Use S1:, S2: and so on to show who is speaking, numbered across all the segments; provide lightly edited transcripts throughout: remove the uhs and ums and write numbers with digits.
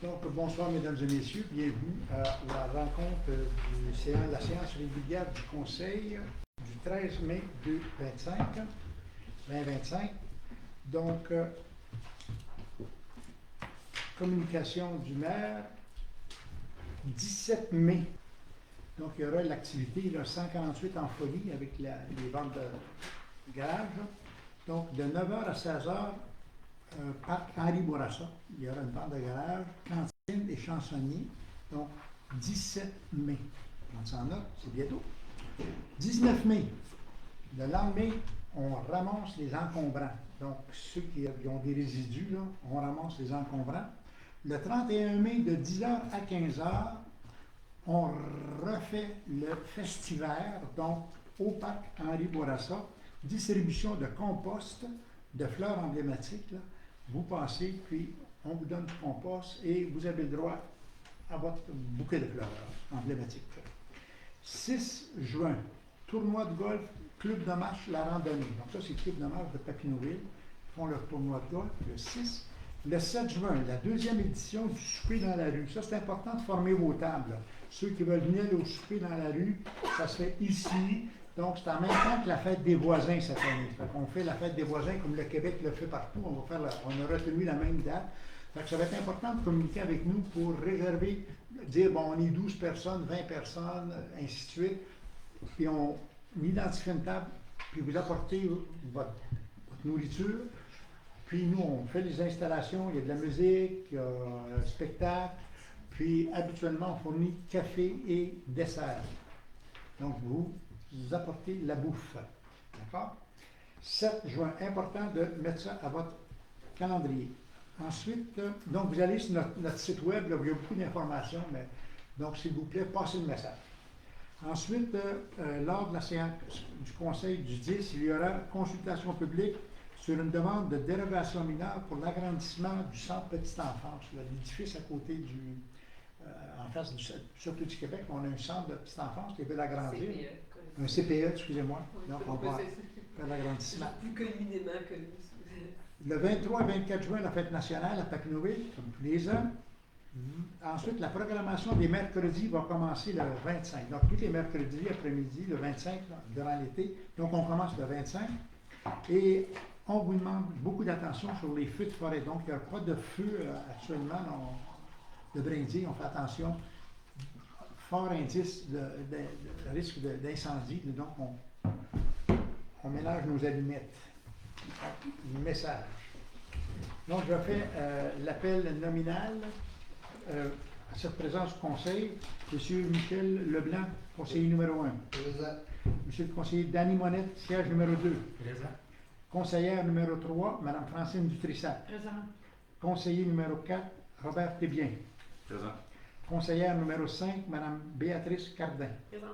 S1: Donc, bonsoir mesdames et messieurs, bienvenue à la rencontre de la séance régulière du Conseil du 13 mai 2025. Donc, communication du maire, 17 mai. Donc, il y aura l'activité 148 en folie avec les ventes de garage. Donc, de 9h à 16h, parc Henri Bourassa, il y aura une vente de garage, cantine et chansonniers. Donc, 17 mai. On s'en note, c'est bientôt. 19 mai. Le lendemain, on ramasse les encombrants. Donc, ceux qui ont des résidus, là, on ramasse les encombrants. Le 31 mai, de 10h à 15h, on refait le festivaire, donc au parc Henri Bourassa, distribution de compost, de fleurs emblématiques. Là. Vous passez, puis on vous donne du compost et vous avez le droit à votre bouquet de fleurs emblématiques. 6 juin, tournoi de golf, club de marche, la randonnée. Donc ça, c'est le club de marche de Papineauville. Ils font leur tournoi de golf le 6. Le 7 juin, la deuxième édition du souper dans la rue. Ça, c'est important de former vos tables. Là. Ceux qui veulent venir au souper dans la rue, ça se fait ici. Donc, c'est en même temps que la fête des voisins cette année. On fait la fête des voisins comme le Québec le fait partout. On a retenu la même date. Fait que ça va être important de communiquer avec nous pour réserver, dire, bon, on est 12 personnes, 20 personnes, ainsi de suite. Puis on identifie une table, puis vous apportez votre nourriture. Puis nous, on fait les installations, il y a de la musique, il y a un spectacle. Puis habituellement, on fournit café et dessert. Donc, vous apportez la bouffe. D'accord? 7 juin, important de mettre ça à votre calendrier. Ensuite, donc vous allez sur notre site web, là, où il y a beaucoup d'informations, mais donc s'il vous plaît, passez le message. Ensuite, lors de la séance du Conseil du 10, il y aura consultation publique sur une demande de dérogation mineure pour l'agrandissement du centre petite enfance, l'édifice à côté en face du Sûreté du Québec, on a un centre de petite enfance qui veut l'agrandir. Un CPE, excusez-moi. Donc, on va faire l'agrandissement.
S2: Plus communément connu.
S1: Le 23 et 24 juin, la fête nationale à Papineauville, comme tous les ans. Ensuite, la programmation des mercredis va commencer le 25. Donc, tous les mercredis après-midi, le 25, là, durant l'été. Donc, on commence le 25. Et on vous demande beaucoup d'attention sur les feux de forêt. Donc, il n'y a pas de feu actuellement de brindilles. On fait attention. Fort indice de risque d'incendie. Donc, on mélange nos allumettes. Le message. Donc, je fais l'appel nominal à cette présence du Conseil. Monsieur Michel Leblanc, conseiller numéro 1.
S3: Présent.
S1: Monsieur le conseiller Danny Monette, siège numéro 2.
S3: Présent.
S1: Conseillère numéro 3, Mme Francine Dutrissac.
S2: Présent.
S1: Conseiller numéro 4, Robert Thébien.
S3: Présent.
S1: Conseillère numéro 5, Mme Béatrice Cardin.
S2: Présent.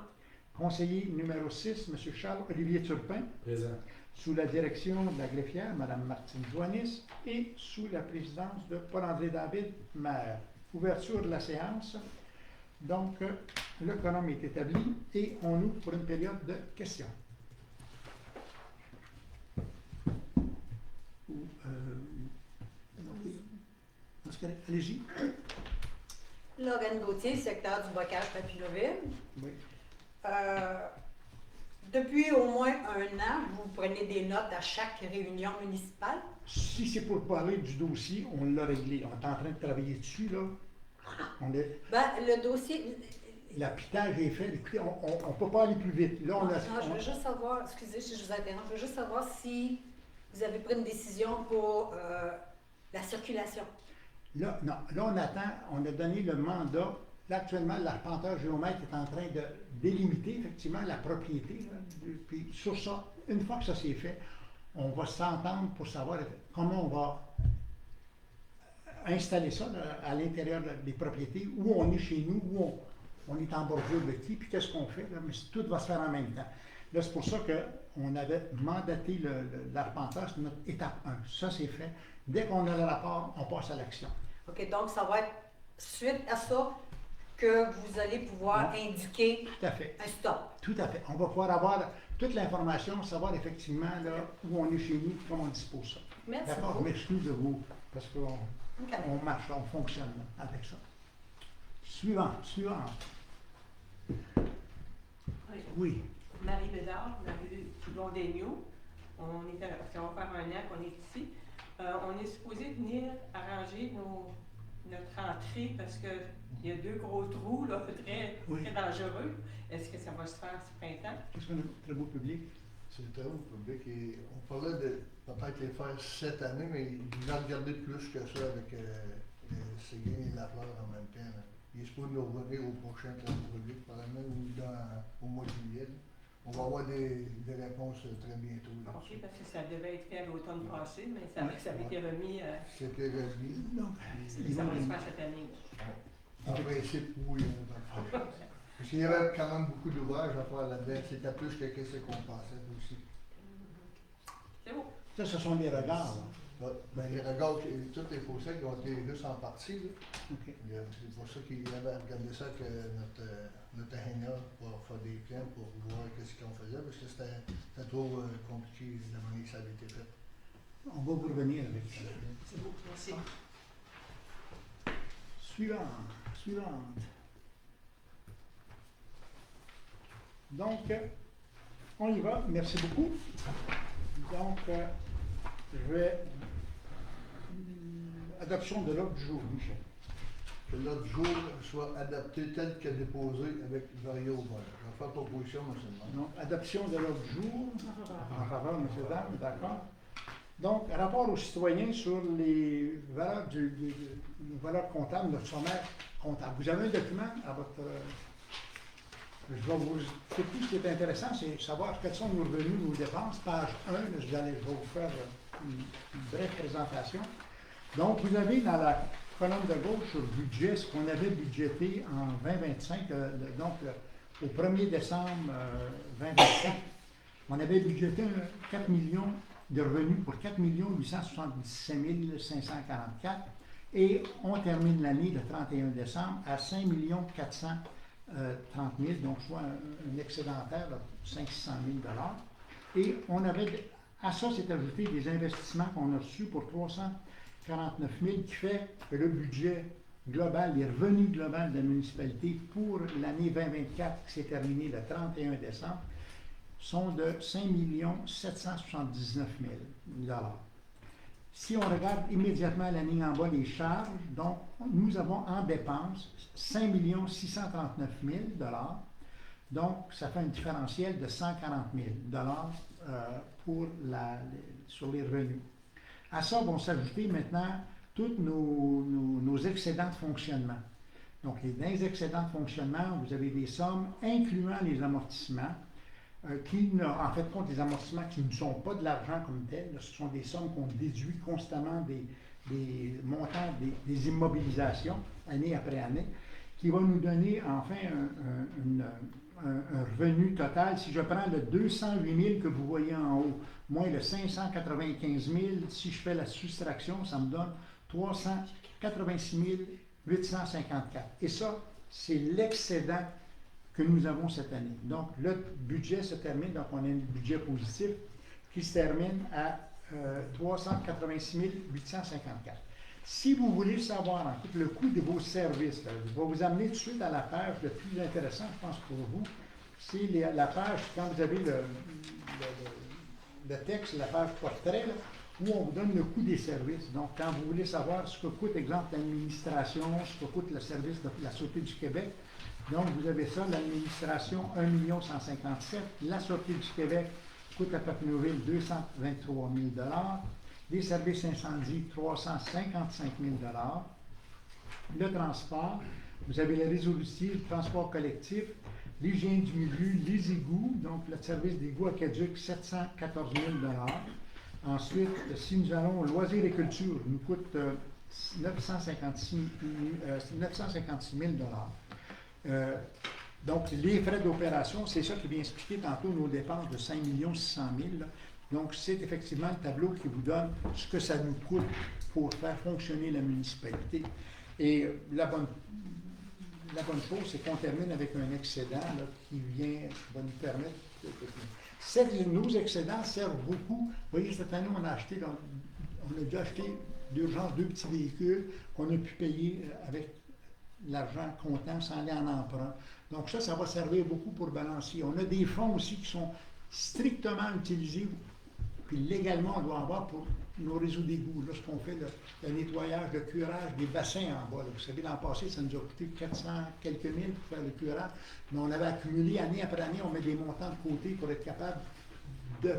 S1: Conseiller numéro 6, M. Charles-Olivier Turpin.
S3: Présent.
S1: Sous la direction de la greffière, Mme Martine Joannis, et sous la présidence de Paul-André David, maire. Ouverture de la séance. Donc, le quorum est établi et on ouvre pour une période de questions. Allez-y.
S4: Lorraine Gauthier, secteur du bocage Papineauville.
S1: Oui.
S4: Depuis au moins un an, vous prenez des notes à chaque réunion municipale.
S1: Si c'est pour parler du dossier, on l'a réglé. On est en train de travailler dessus, là.
S4: Le dossier.
S1: L'appitage est fait. Écoutez, on ne peut pas aller plus vite. Là,
S4: je veux juste savoir, excusez si je vous interromps, je veux juste savoir si vous avez pris une décision pour la circulation.
S1: Là, non. Là, on attend. On a donné le mandat. Là, actuellement, l'arpenteur géomètre est en train de délimiter, effectivement, la propriété. Là. Puis, sur ça, une fois que ça s'est fait, on va s'entendre pour savoir comment on va installer ça là, à l'intérieur des propriétés, où on est chez nous, où on est en bordure de qui, puis qu'est-ce qu'on fait. Là, mais tout va se faire en même temps. Là, c'est pour ça qu'on avait mandaté l'arpenteur, c'est notre étape 1. Ça, c'est fait. Dès qu'on a le rapport, on passe à l'action.
S4: OK, donc ça va être suite à ça que vous allez pouvoir indiquer
S1: Tout à fait.
S4: un stop.
S1: Tout à fait. On va pouvoir avoir toute l'information, savoir effectivement là, où on est chez nous, comment on dispose ça.
S4: Merci
S1: D'accord,
S4: beaucoup.
S1: je m'excuse de vous parce qu'on
S4: OK.
S1: on marche, on fonctionne avec ça. Suivant.
S2: Oui.
S1: Oui.
S2: Marie Bédard, Marie Blondegno. Ça va faire un an qu'on est ici. On est supposé venir arranger notre entrée parce qu'il y a 2 gros trous là, très dangereux. Est-ce que ça va se faire ce printemps?
S1: Qu'est-ce qu'on a pour très beau public?
S3: C'est très beau public et on parlait de peut-être les faire cette année, mais ils vont regarder plus que ça avec Séguin et Lafleur en même temps. Là. Ils se peuvent nous revenir au prochain travaux public, probablement au mois de juillet. Là. On va avoir des réponses très bientôt. Là.
S2: OK, parce que ça devait être fait à l'automne passé, mais ça avait été remis.
S3: C'était remis.
S1: Donc,
S2: Ça va se faire cette année.
S3: En principe, oui. Parce qu'il y avait quand même beaucoup d'ouvrages à faire là-dedans. C'était plus que ce qu'on pensait aussi.
S2: C'est beau.
S1: ça, ce sont des regards. Là.
S3: Ouais. Ben, les regards, toutes les fossés qui ont été juste en partie. Là.
S1: OK.
S3: C'est pour ça qu'il avait regardé ça que notre hangar pour faire des plans pour voir ce qu'on faisait, parce que c'était trop compliqué la manière que ça avait été fait.
S1: On va vous revenir avec ça.
S2: C'est beau. Merci.
S1: Suivante. Donc, on y va. Merci beaucoup. Donc, je vais... Adoption de l'ordre du jour, Michel.
S3: Que l'autre jour soit adapté tel que déposé avec Vario Vol. Je vais faire proposition, M. le maire.
S1: Donc, adoption de l'ordre du jour. En faveur, M. Dame, d'accord. Donc, rapport aux citoyens sur les valeurs, les valeurs comptables, notre sommaire comptable. Vous avez un document à votre... je vais vous... C'est tout ce qui est intéressant, c'est savoir quels sont nos revenus, nos dépenses. Page 1, je vais vous faire une brève présentation. Donc, vous avez dans la colonne de gauche sur budget ce qu'on avait budgété en 2025, donc au 1er décembre 2024. On avait budgété 4 millions de revenus pour 4 877 544 et on termine l'année le 31 décembre à 5 430 000, donc soit un excédentaire de 500 000 $. Et on avait, à ça s'est ajouté des investissements qu'on a reçus pour 349 000, qui fait que le budget global, les revenus globaux de la municipalité pour l'année 2024 qui s'est terminée le 31 décembre, sont de 5 779 000 $. Si on regarde immédiatement la ligne en bas des charges, donc nous avons en dépenses 5 639 000 $. Donc, ça fait un différentiel de 140 000 $ sur les revenus. À ça vont s'ajouter maintenant tous nos excédents de fonctionnement. Donc, dans les excédents de fonctionnement, vous avez des sommes incluant les amortissements, en fait, compte les amortissements qui ne sont pas de l'argent comme tel. Ce sont des sommes qu'on déduit constamment des montants des immobilisations, année après année, qui va nous donner enfin un revenu total. Si je prends le 208 000 que vous voyez en haut, moins le 595 000, si je fais la soustraction, ça me donne 386 854. Et ça, c'est l'excédent que nous avons cette année. Donc, le budget se termine, donc on a un budget positif qui se termine à 386 854. Si vous voulez savoir en fait le coût de vos services, là, je vais vous amener tout de suite à la page le plus intéressant, je pense, pour vous. C'est la page, quand vous avez le texte, la page portrait, là, où on vous donne le coût des services. Donc, quand vous voulez savoir ce que coûte, exemple, l'administration, ce que coûte le service de la Sûreté du Québec, donc vous avez ça, l'administration 1 157 000, la Sûreté du Québec coûte à Papineauville 223 000 $, les services incendies 355 000 $, le transport, vous avez le réseau routier, le transport collectif, l'hygiène du milieu, les égouts, donc le service d'égouts aqueduc 714 000 $. Ensuite, si nous allons au loisir et culture, il nous coûte 956 000 $. Donc, les frais d'opération, c'est ça qui vient expliquer tantôt nos dépenses de 5 600 000 $. Donc, c'est effectivement le tableau qui vous donne ce que ça nous coûte pour faire fonctionner la municipalité. Et la bonne chose, c'est qu'on termine avec un excédent là, qui va nous permettre nos excédents servent beaucoup. Vous voyez, cette année, on a déjà acheté d'urgence, 2 petits véhicules qu'on a pu payer avec l'argent comptant sans aller en emprunt. Donc ça va servir beaucoup pour balancer. On a des fonds aussi qui sont strictement utilisés, puis légalement, on doit avoir pour nos réseaux d'égouts. Lorsqu'on fait le nettoyage, le curage des bassins en bas, là. Vous savez, l'an passé, ça nous a coûté 400 quelques mille pour faire le curage, mais on avait accumulé année après année, on met des montants de côté pour être capable de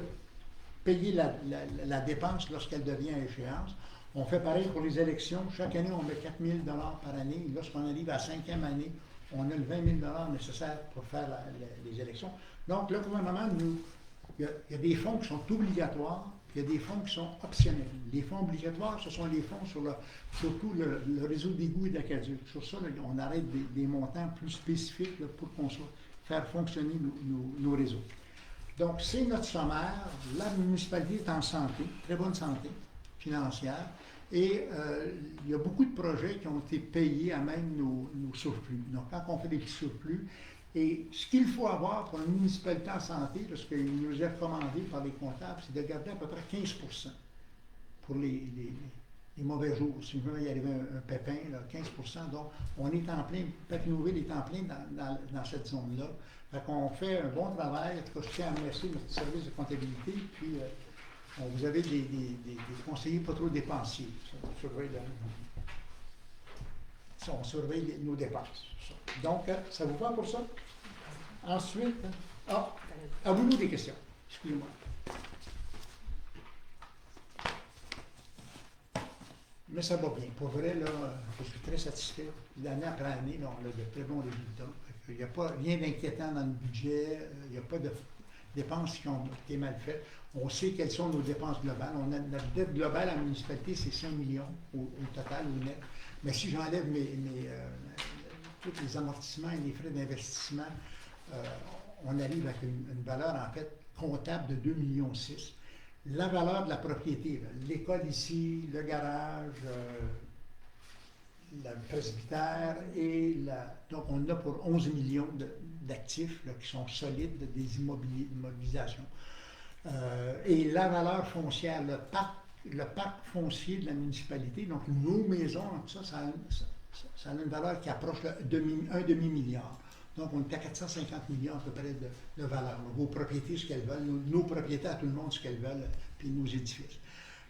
S1: payer la dépense lorsqu'elle devient à échéance. On fait pareil pour les élections. Chaque année, on met 4 000 par année. Lorsqu'on arrive à la 5e année, on a le 20 000 nécessaire pour faire les élections. Donc, le gouvernement, il y a des fonds qui sont obligatoires, puis il y a des fonds qui sont optionnels. Les fonds obligatoires, ce sont les fonds surtout le réseau d'égouts et d'aqueducs. Sur ça, là, on arrête des montants plus spécifiques là, pour qu'on soit faire fonctionner nos réseaux. Donc, c'est notre sommaire. La municipalité est en santé, très bonne santé financière, et il y a beaucoup de projets qui ont été payés à même nos surplus. Donc, quand on fait des petits surplus, et ce qu'il faut avoir pour une municipalité en santé, ce qu'il nous est recommandé par les comptables, c'est de garder à peu près 15 pour les mauvais jours. Si il y arrive un pépin, là, 15 donc on est en plein, Papineauville est en plein dans cette zone-là. Fait qu'on fait un bon travail. En tout cas, je tiens à remercier notre service de comptabilité. Puis, vous avez des conseillers pas trop dépensiers. On surveille nos dépenses. Donc, ça vous va pour ça? Ensuite, avez-vous des questions? Excusez-moi. Mais ça va bien. Pour vrai, là, je suis très satisfait. L'année après année, là, on a de très bons résultats. Il n'y a pas rien d'inquiétant dans le budget. Il n'y a pas de dépenses qui ont été mal faites. On sait quelles sont nos dépenses globales. Notre dette globale à la municipalité, c'est 5 millions au total, au net. Mais si j'enlève tous les amortissements et les frais d'investissement, on arrive avec une valeur, en fait, comptable de 2,6 millions. La valeur de la propriété, l'école ici, le garage, le presbytère, donc on a pour 11 millions d'actifs là, qui sont solides, des immobilisations. Et la valeur foncière, le parc foncier de la municipalité, donc nos maisons, ça a une valeur qui approche un demi-milliard. Donc, on est à 450 millions à peu près de valeur. Vos propriétés, ce qu'elles veulent, nos propriétés à tout le monde, ce qu'elles veulent, puis nos édifices.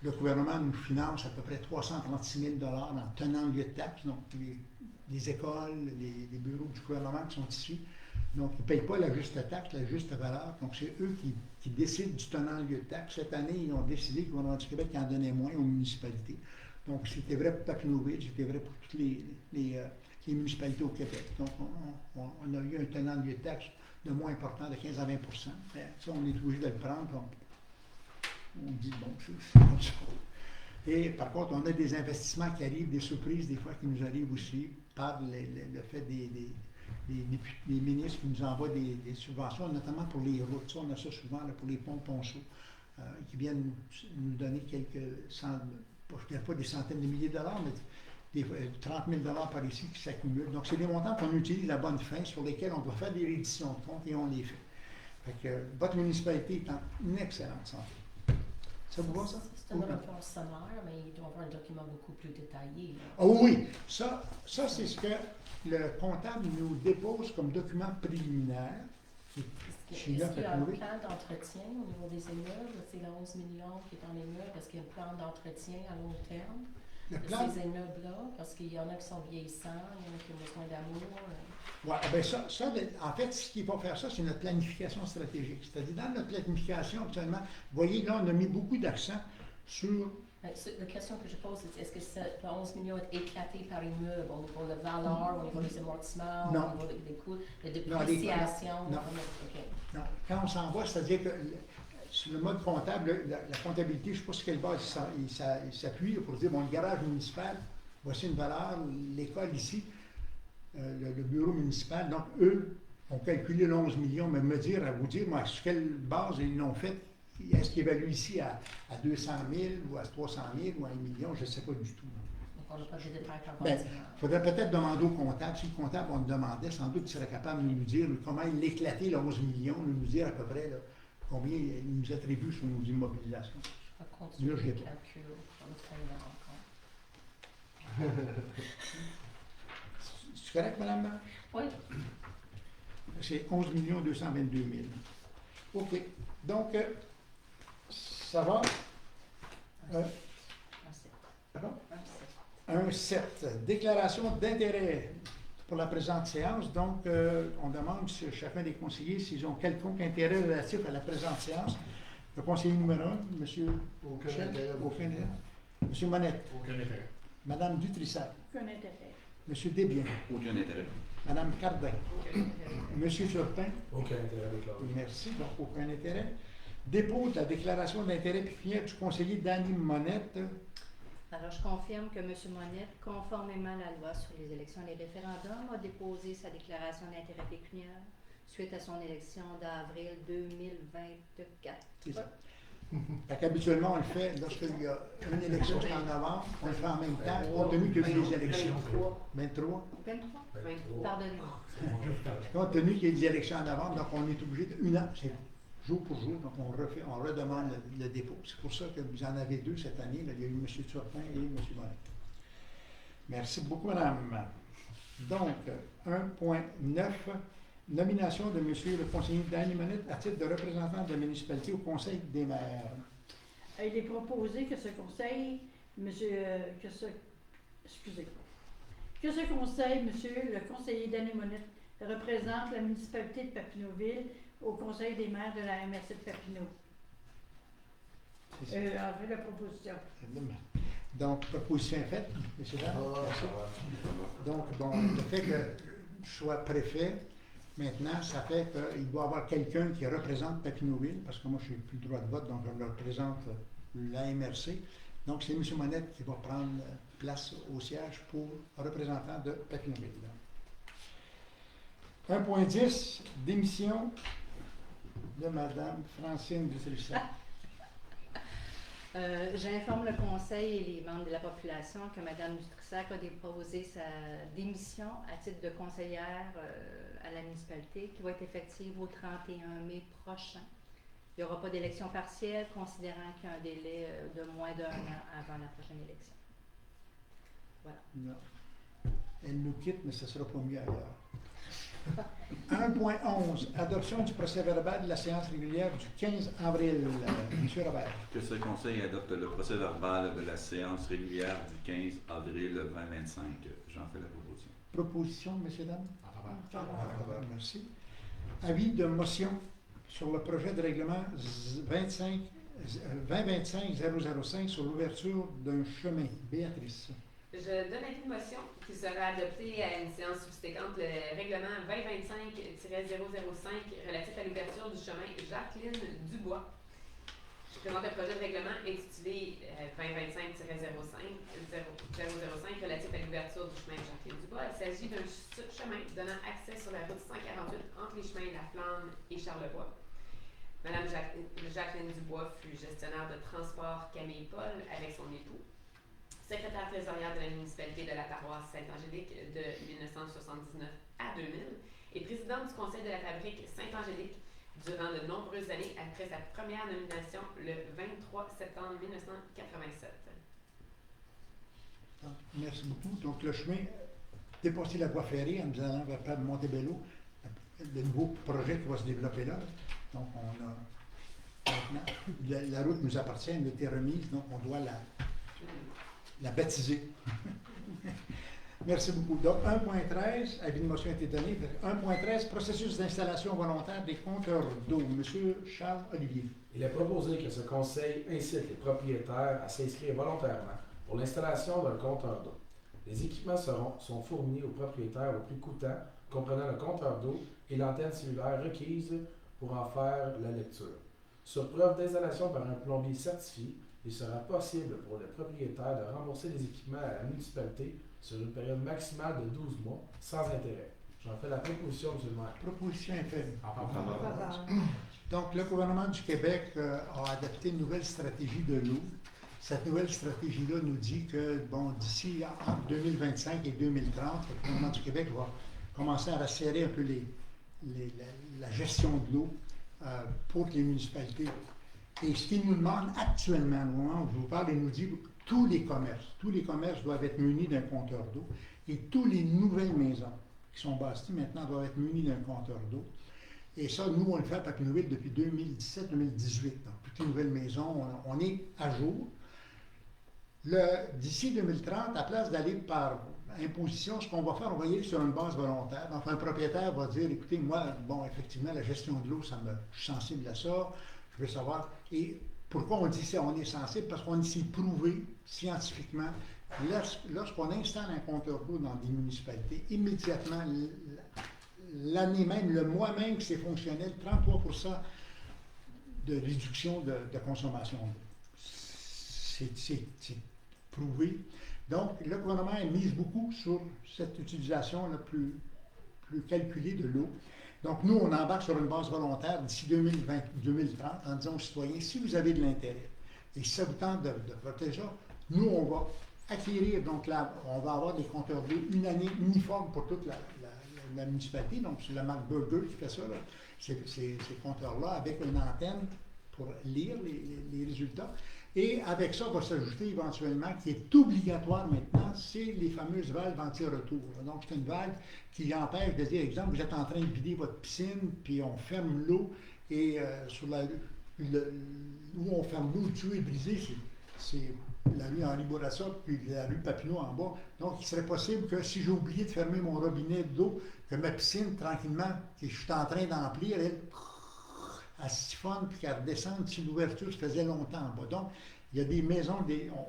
S1: Le gouvernement nous finance à peu près 336 000 en tenant lieu de taxes, donc les écoles, les bureaux du gouvernement qui sont ici. Donc, ils ne payent pas la juste taxe, la juste valeur. Donc, c'est eux qui décident du tenant lieu de taxe. Cette année, ils ont décidé que le gouvernement du Québec en donnait moins aux municipalités. Donc, c'était vrai pour Papineauville, c'était vrai pour toutes les municipalités au Québec. Donc, on a eu un tenant de lieu de taxe de moins important, de 15 à 20 mais ça, on est obligé de le prendre. On dit, bon, c'est comme ça. Et par contre, on a des investissements qui arrivent, des surprises des fois qui nous arrivent aussi par le fait des ministres qui nous envoient des subventions, notamment pour les routes. Ça, on a ça souvent là, pour les ponceaux, qui viennent nous donner pas des centaines de milliers de dollars, mais 30 000 par ici qui s'accumulent. Donc, c'est des montants qu'on utilise à bonne fin, sur lesquels on doit faire des rééditions de comptes et on les fait. Fait que votre municipalité est en une excellente santé. Ça vous va, ça?
S5: C'est un rapport sommaire, mais il doit y avoir un document beaucoup plus détaillé.
S1: Oh oui, ça c'est ce que le comptable nous dépose comme document préliminaire.
S5: Est-ce qu'il y a un plan d'entretien au niveau des immeubles? C'est le 11 millions qui est en immeubles. Est-ce qu'il y a un plan d'entretien à long terme de ces immeubles-là? Parce qu'il y en a qui sont vieillissants, il y en a qui ont besoin d'amour.
S1: Oui, bien en fait, ce qui va faire ça, c'est notre planification stratégique. C'est-à-dire, dans notre planification, actuellement, vous voyez, là, on a mis beaucoup d'accent sur...
S5: La question que je pose, c'est est-ce que le 11 millions est éclaté par immeuble, au niveau de la valeur, au niveau des amortissements, au niveau des coûts, de dépréciation?
S1: Non. Non. Quand on s'en va, c'est-à-dire que sur le mode comptable, la comptabilité, je ne sais pas sur quelle base il s'appuie pour dire, bon, le garage municipal, voici une valeur, l'école ici, le bureau municipal, donc eux ont calculé le 11 millions, mais vous dire, moi, sur quelle base ils l'ont fait, est-ce qu'ils évaluent ici à 200 000 ou à 300 000 ou à 1 million, je ne sais pas du tout.
S5: Donc, on n'a pas de détails par
S1: Il faudrait peut-être demander au comptable. Si le comptable, on le demandait, sans doute il serait capable de nous dire comment il éclatait le 11 millions, de nous dire à peu près là, combien il nous attribue sur nos immobilisations.
S5: Je vais continuer le calcul pour le faire encore.
S1: C'est correct, Madame Marche?
S5: Oui.
S1: C'est 11 222 000. OK. Donc, ça va? Pardon? Un 7. Déclaration d'intérêt pour la présente séance. Donc, on demande si chacun des conseillers s'ils ont quelconque intérêt relatif à la présente séance. Le conseiller numéro 1, M.
S3: Aucun
S1: Michel,
S3: intérêt.
S1: aucun intérêt. M. Monette.
S6: Aucun intérêt.
S1: Mme Dutrissac.
S7: Aucun intérêt.
S1: M. Desbiens.
S8: Aucun intérêt.
S1: Mme Cardin. M. Turpin.
S6: Aucun intérêt déclaré.
S1: Merci, donc aucun intérêt. Dépôt de la déclaration d'intérêt pécuniaire du conseiller Danny Monette.
S9: Alors, je confirme que M. Monette, conformément à la loi sur les élections et les référendums, a déposé sa déclaration d'intérêt pécuniaire suite à son élection d'avril 2024.
S1: C'est ça. Fait qu'habituellement, on le fait lorsqu'il y a une élection en novembre, on le fait en même temps, compte tenu qu'il y a eu des élections. 23.
S9: 23? Pardonnez-moi.
S1: Compte tenu qu'il y a eu des élections en novembre, donc on est obligé de une an, c'est jour pour jour, donc on redemande le dépôt. C'est pour ça que vous en avez deux cette année. Là, il y a eu M. Turpin et M. Monette. Merci beaucoup, Madame. Donc, 1.9. Nomination de M. le conseiller Danny Monette à titre de représentant de la municipalité au Conseil des maires.
S7: Il est proposé que ce conseil, que ce conseil, monsieur le conseiller Danny Monette, représente la municipalité de Papineauville au Conseil des maires de la MRC de Papineau. En fait, la proposition.
S1: Donc, proposition est faite, messieurs, dames. Donc, bon, le fait que je sois préfet, maintenant, ça fait qu'il doit y avoir quelqu'un qui représente Papineauville, parce que moi, je n'ai plus le droit de vote, donc je représente la MRC. Donc, c'est M. Monette qui va prendre place au siège pour représentant de Papineauville. 1.10, démission de Mme Francine Dutrissac.
S9: J'informe le conseil et les membres de la population que Mme Dutrissac a déposé sa démission à titre de conseillère à la municipalité qui va être effective au 31 mai prochain. Il n'y aura pas d'élection partielle, considérant qu'il y a un délai de moins d'un an avant la prochaine élection. Voilà.
S1: Non. Elle nous quitte, mais ce ne sera pas mieux ailleurs. 1.11. Adoption du procès-verbal de la séance régulière du 15 avril. M. Robert.
S8: Que ce conseil adopte le procès-verbal de la séance régulière du 15 avril 2025. J'en fais la proposition.
S1: Proposition, messieurs, dames?
S6: En faveur.
S1: Merci. Avis de motion sur le projet de règlement 2025-005 sur l'ouverture d'un chemin. Béatrice.
S10: Je donne avis de motion qui sera adopté à une séance subséquente, le règlement 2025-005 relatif à l'ouverture du chemin Jacqueline Dubois. Je présente un projet de règlement intitulé 2025-005 relatif à l'ouverture du chemin Jacqueline Dubois. Il s'agit d'un chemin donnant accès sur la route 148 entre les chemins La Flamme et Charlevoix. Madame Jacqueline Dubois fut gestionnaire de transport Camille Paul avec son époux, secrétaire trésorière de la municipalité de la paroisse Sainte-Angélique de 1979 à 2000 et présidente du conseil de la fabrique Sainte-Angélique durant de nombreuses années après sa première nomination le 23 septembre 1987.
S1: Merci beaucoup. Donc, le chemin, dépasser la voie ferrée en nous allant vers Montebello, le nouveau projet qui va se développer là. Donc, on a maintenant, la route nous appartient, elle a été remise, donc on doit la baptiser. Merci beaucoup. Donc, 1.13, avis de motion a été donné. 1.13, processus d'installation volontaire des compteurs d'eau. Monsieur Charles Olivier.
S6: Il est proposé que ce conseil incite les propriétaires à s'inscrire volontairement pour l'installation d'un compteur d'eau. Les équipements sont fournis aux propriétaires au plus coûtant, comprenant le compteur d'eau et l'antenne cellulaire requise pour en faire la lecture. Sur preuve d'installation par un plombier certifié, il sera possible pour le propriétaire de rembourser les équipements à la municipalité sur une période maximale de 12 mois, sans intérêt. J'en fais la proposition, M. le maire.
S1: Proposition est faite.
S6: En faveur.
S1: Donc, le gouvernement du Québec a adopté une nouvelle stratégie de l'eau. Cette nouvelle stratégie-là nous dit que, bon, d'ici entre 2025 et 2030, le gouvernement du Québec va commencer à resserrer un peu la gestion de l'eau pour les municipalités. Et ce qu'il nous demande actuellement, au moment où je vous parle, il nous dit tous les commerces doivent être munis d'un compteur d'eau et toutes les nouvelles maisons qui sont bâties maintenant doivent être munies d'un compteur d'eau. Et ça, nous, on le fait à Papineauville depuis 2017-2018. Donc, toutes les nouvelles maisons, on est à jour. D'ici 2030, à place d'aller par imposition, ce qu'on va faire, on va y aller sur une base volontaire. Donc, un propriétaire va dire, écoutez, moi, bon, effectivement, la gestion de l'eau, je suis sensible à ça, je veux savoir. Et pourquoi on dit ça, on est sensible? Parce qu'on s'est prouvé scientifiquement, lorsqu'on installe un compteur d'eau dans des municipalités, immédiatement, l'année même, le mois même que c'est fonctionnel, 33% de réduction de consommation d'eau. C'est prouvé. Donc, le gouvernement mise beaucoup sur cette utilisation la plus calculée de l'eau. Donc, nous, on embarque sur une base volontaire d'ici 2030 en disant aux citoyens, si vous avez de l'intérêt et si ça vous tente de protéger, nous, on va acquérir, donc là, on va avoir des compteurs d'eau une année uniforme pour toute la municipalité. Donc, c'est la marque Burger qui fait ça, là, ces compteurs-là, avec une antenne pour lire les résultats. Et avec ça, va s'ajouter éventuellement, qui est obligatoire maintenant, c'est les fameuses valves anti-retour. Donc, c'est une valve qui empêche de dire, exemple, vous êtes en train de vider votre piscine, puis on ferme l'eau, et sur où on ferme l'eau, le tuyau est brisé, c'est la rue Henri Bourassa, puis la rue Papineau en bas. Donc, il serait possible que si j'ai oublié de fermer mon robinet d'eau, que ma piscine, tranquillement, que je suis en train d'emplir, elle siphonne puis qu'elle redescende si l'ouverture se faisait longtemps en bas. Donc, il y a des maisons,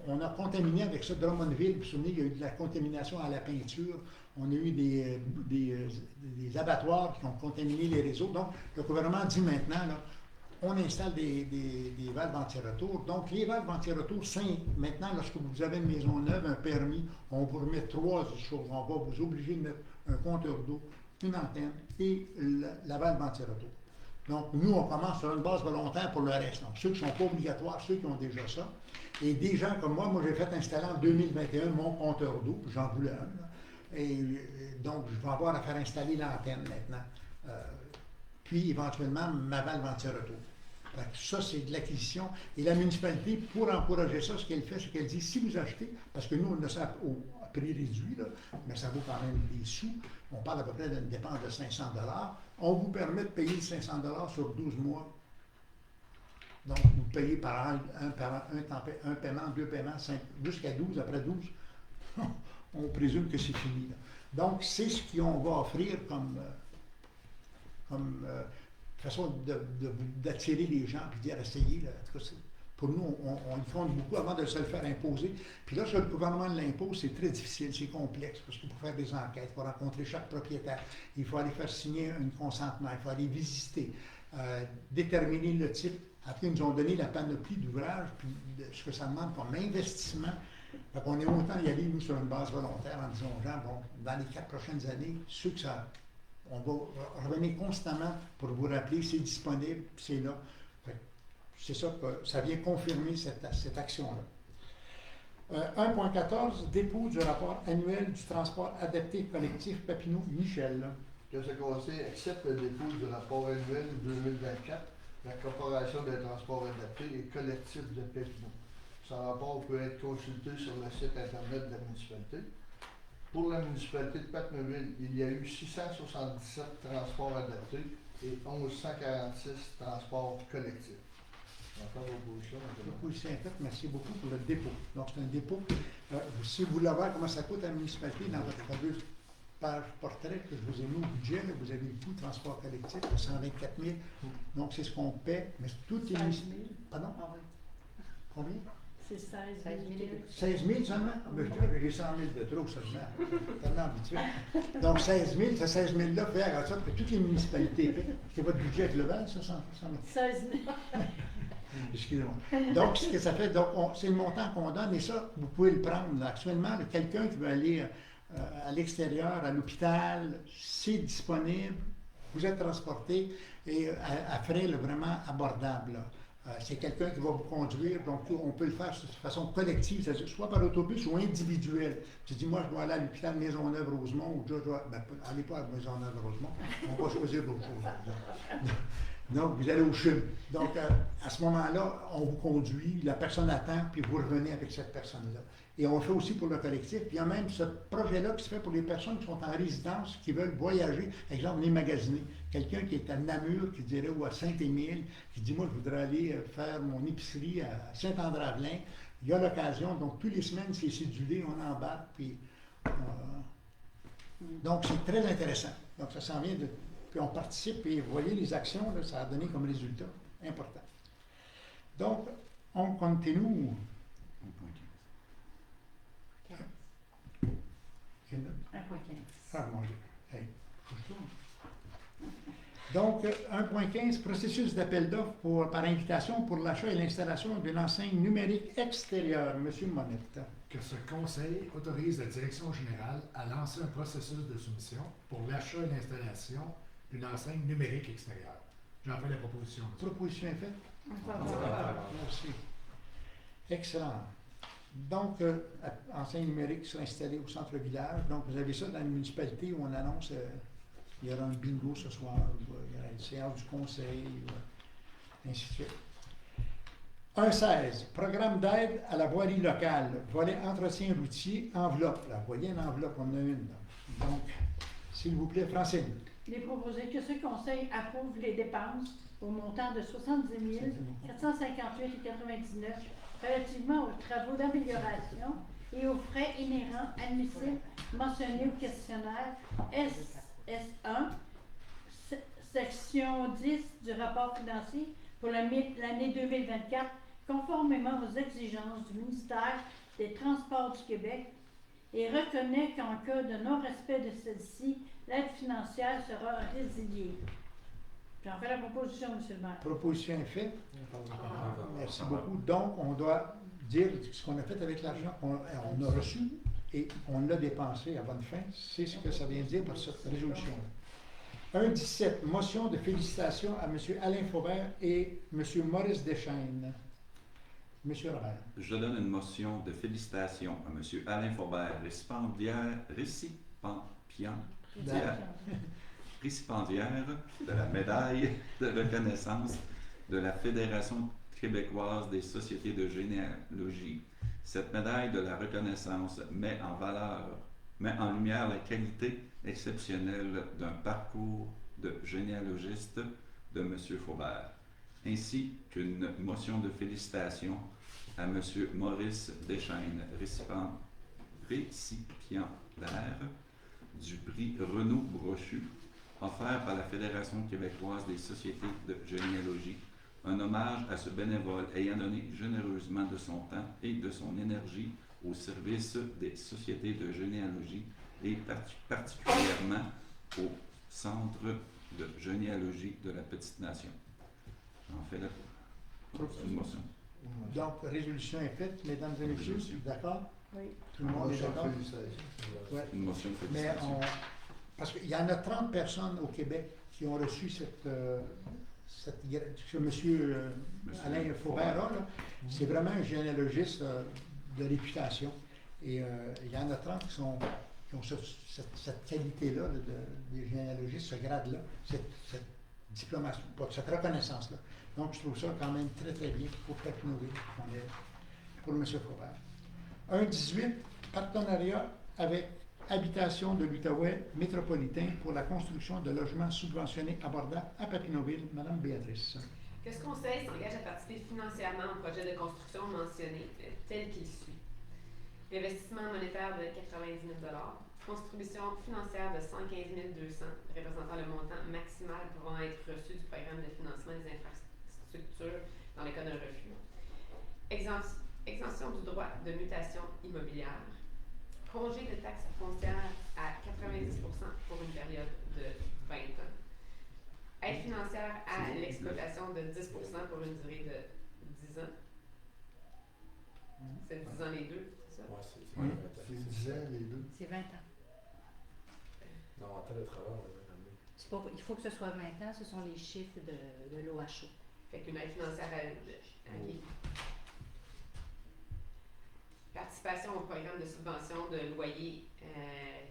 S1: on a contaminé avec ça Drummondville. Vous vous souvenez, il y a eu de la contamination à la peinture. On a eu des abattoirs qui ont contaminé les réseaux. Donc, le gouvernement dit maintenant, là, on installe des valves anti-retour. Donc, les valves anti-retour, maintenant, lorsque vous avez une maison neuve, un permis, on vous remet 3 choses. On va vous obliger de mettre un compteur d'eau, une antenne et la valve anti-retour. Donc, nous, on commence sur une base volontaire pour le reste. Donc, ceux qui ne sont pas obligatoires, ceux qui ont déjà ça. Et des gens comme moi, j'ai fait installer en 2021 mon compteur d'eau, j'en voulais un. Là. Et donc, je vais avoir à faire installer l'antenne maintenant. Puis, éventuellement, ma valve anti-retour. Ça, c'est de l'acquisition. Et la municipalité, pour encourager ça, ce qu'elle fait, c'est qu'elle dit, si vous achetez, parce que nous, on a ça au prix réduit, là, mais ça vaut quand même des sous, on parle à peu près d'une dépense de 500 $, on vous permet de payer 500 $ sur 12 mois. Donc, vous payez par an, un paiement, 2 paiements, 5, jusqu'à 12, après 12, on présume que c'est fini. Là. Donc, c'est ce qu'on va offrir comme façon d'attirer les gens et de dire essayez. Là. En tout cas, pour nous, on y fonde beaucoup avant de se le faire imposer. Puis là, sur le gouvernement l'impose, c'est très difficile, c'est complexe, parce qu'il faut faire des enquêtes, il faut rencontrer chaque propriétaire, il faut aller faire signer un consentement, il faut aller visiter, déterminer le type. Après, ils nous ont donné la panoplie d'ouvrages, puis ce que ça demande comme investissement. Fait qu'on est autant y aller, nous, sur une base volontaire, en disant aux gens, bon, dans les 4 prochaines années, ceux que ça... On va revenir constamment pour vous rappeler, c'est disponible, c'est là. C'est ça que ça vient confirmer cette action-là. 1.14, dépôt du rapport annuel du transport adapté collectif Papineau-Michel.
S3: Que ce conseil accepte le dépôt du rapport annuel 2024 de la Corporation des transports adaptés et collectifs de Papineau. Ce rapport peut être consulté sur le site Internet de la municipalité. Pour la municipalité de Papineauville, il y a eu 677 transports adaptés et 1146 transports collectifs.
S1: L'opposition est faite. Merci beaucoup pour le dépôt. Donc, c'est un dépôt. Si vous voulez voir comment ça coûte à la municipalité, dans votre fameuse page portrait que je vous ai mis au budget, là, vous avez le coût de transport collectif de 124 000. Donc, c'est ce qu'on paie. Mais tout est municipal. Pardon?
S7: Ah oui.
S1: Combien?
S7: C'est 16 000.
S1: 16 000 seulement? J'ai 100 000 de trop seulement. Tellement habitué. Donc 16 000, ce 16 000 là, faire ça que toutes les municipalités paient. C'est votre budget global, ça, 100 000? 16 000. Excusez-moi. Donc, ce que ça fait, c'est le montant qu'on donne, et ça, vous pouvez le prendre. Actuellement, quelqu'un qui veut aller à l'extérieur, à l'hôpital, c'est disponible, vous êtes transporté, et à frais là, vraiment abordables. C'est quelqu'un qui va vous conduire, donc on peut le faire de façon collective, c'est-à-dire soit par autobus ou individuel. Tu dis, moi, je dois aller à l'hôpital Maisonneuve-Rosemont, ou je dois, allez pas à Maisonneuve-Rosemont, on va choisir d'autres choses. Donc, vous allez au CHUM. Donc, à ce moment-là, on vous conduit, la personne attend, puis vous revenez avec cette personne-là. Et on le fait aussi pour le collectif. Puis il y a même ce projet-là qui se fait pour les personnes qui sont en résidence, qui veulent voyager, exemple, les magasiner. Quelqu'un qui est à Namur, qui dirait, ou à Saint-Émile, qui dit, moi, je voudrais aller faire mon épicerie à Saint-André-Avelin. Il y a l'occasion, donc, tous les semaines, c'est cédulé, on embarque, puis... donc, c'est très intéressant. Donc, ça s'en vient de... Puis on participe, et vous voyez les actions, là, ça a donné comme résultat important. Donc, on continue.
S7: 1,15.
S1: Ah, mon Dieu. Hey, faut que je tourne. Donc, 1.15, processus d'appel d'offres par invitation pour l'achat et l'installation d'une enseigne numérique extérieure. Monsieur Monette.
S11: Que ce conseil autorise la direction générale à lancer un processus de soumission pour l'achat et l'installation d'une enseigne numérique extérieure. J'en fais la proposition.
S1: Proposition est faite. Merci. Excellent. Donc, enseigne numérique sera installée au centre-village. Donc, vous avez ça dans la municipalité où on annonce il y aura un bingo ce soir, il y aura une séance du conseil, ainsi de suite. 1.16, programme d'aide à la voirie locale, volet entretien routier, enveloppe. Là, vous voyez une enveloppe, on en a une. Là. Donc, s'il vous plaît, Francine.
S7: Il est proposé que ce conseil approuve les dépenses au montant de 70 458,99 relativement aux travaux d'amélioration et aux frais inhérents admissibles mentionnés au questionnaire SS1, section 10 du rapport financier pour l'année 2024, conformément aux exigences du ministère des Transports du Québec, et reconnaît qu'en cas de non-respect de celle-ci, l'aide financière sera résiliée. J'en fais la proposition, M. le maire.
S1: Proposition est faite. Merci beaucoup. Donc, on doit dire ce qu'on a fait avec l'argent. On a reçu et on l'a dépensé à bonne fin. C'est ce que ça vient dire par cette résolution. 1.17, motion de félicitations à M. Alain Faubert et M. Maurice Deschaines. M. Robert.
S8: Je donne une motion de félicitations à M. Alain Faubert, récipiendaire de la médaille de reconnaissance de la Fédération québécoise des sociétés de généalogie. Cette médaille de la reconnaissance met en lumière la qualité exceptionnelle d'un parcours de généalogiste de M. Faubert, ainsi qu'une motion de félicitations à M. Maurice Deschaines, récipiendaire du prix Renaud Brochu, offert par la Fédération québécoise des sociétés de généalogie, un hommage à ce bénévole ayant donné généreusement de son temps et de son énergie au service des sociétés de généalogie et particulièrement au Centre de généalogie de la Petite Nation. En fait, une motion.
S1: Donc, résolution est faite, mesdames et messieurs. D'accord?
S7: Oui.
S1: Tout le monde est d'accord? Ouais.
S8: Une motion de
S1: Mais
S8: félicitations.
S1: parce qu'il y en a 30 personnes au Québec qui ont reçu ce que M. Alain Faubert a, là, c'est vraiment un généalogiste de réputation. Et il y en a 30 qui ont cette qualité-là, des généalogistes, ce grade-là, cette diplomation, cette reconnaissance-là. Donc, je trouve ça quand même très, très bien pour Papineauville, pour M. Faubert. 1.18, partenariat avec Habitation de l'Outaouais métropolitain pour la construction de logements subventionnés abordables à Papineauville. Madame Béatrice.
S10: Que ce conseil s'engage à participer financièrement au projet de construction mentionné tel qu'il suit. L'investissement monétaire de 90 000 contribution financière de 115 200 représentant le montant maximal pouvant être reçu du programme de financement des infrastructures dans le cas d'un refus. Exemption du droit de mutation immobilière. Congé de taxes foncières à 90 pour une période de 20 ans. Aide financière à l'exploitation de 10 pour une durée de 10 ans. C'est 10 ans les deux, c'est ça?
S6: Ouais,
S3: C'est 10 ans les deux.
S9: C'est 20 ans.
S6: Non, en télétravail, on va ramener.
S9: Il faut que ce soit 20 ans, ce sont les chiffres de l'OHO.
S10: Fait qu'une aide financière à participation au programme de subvention de loyer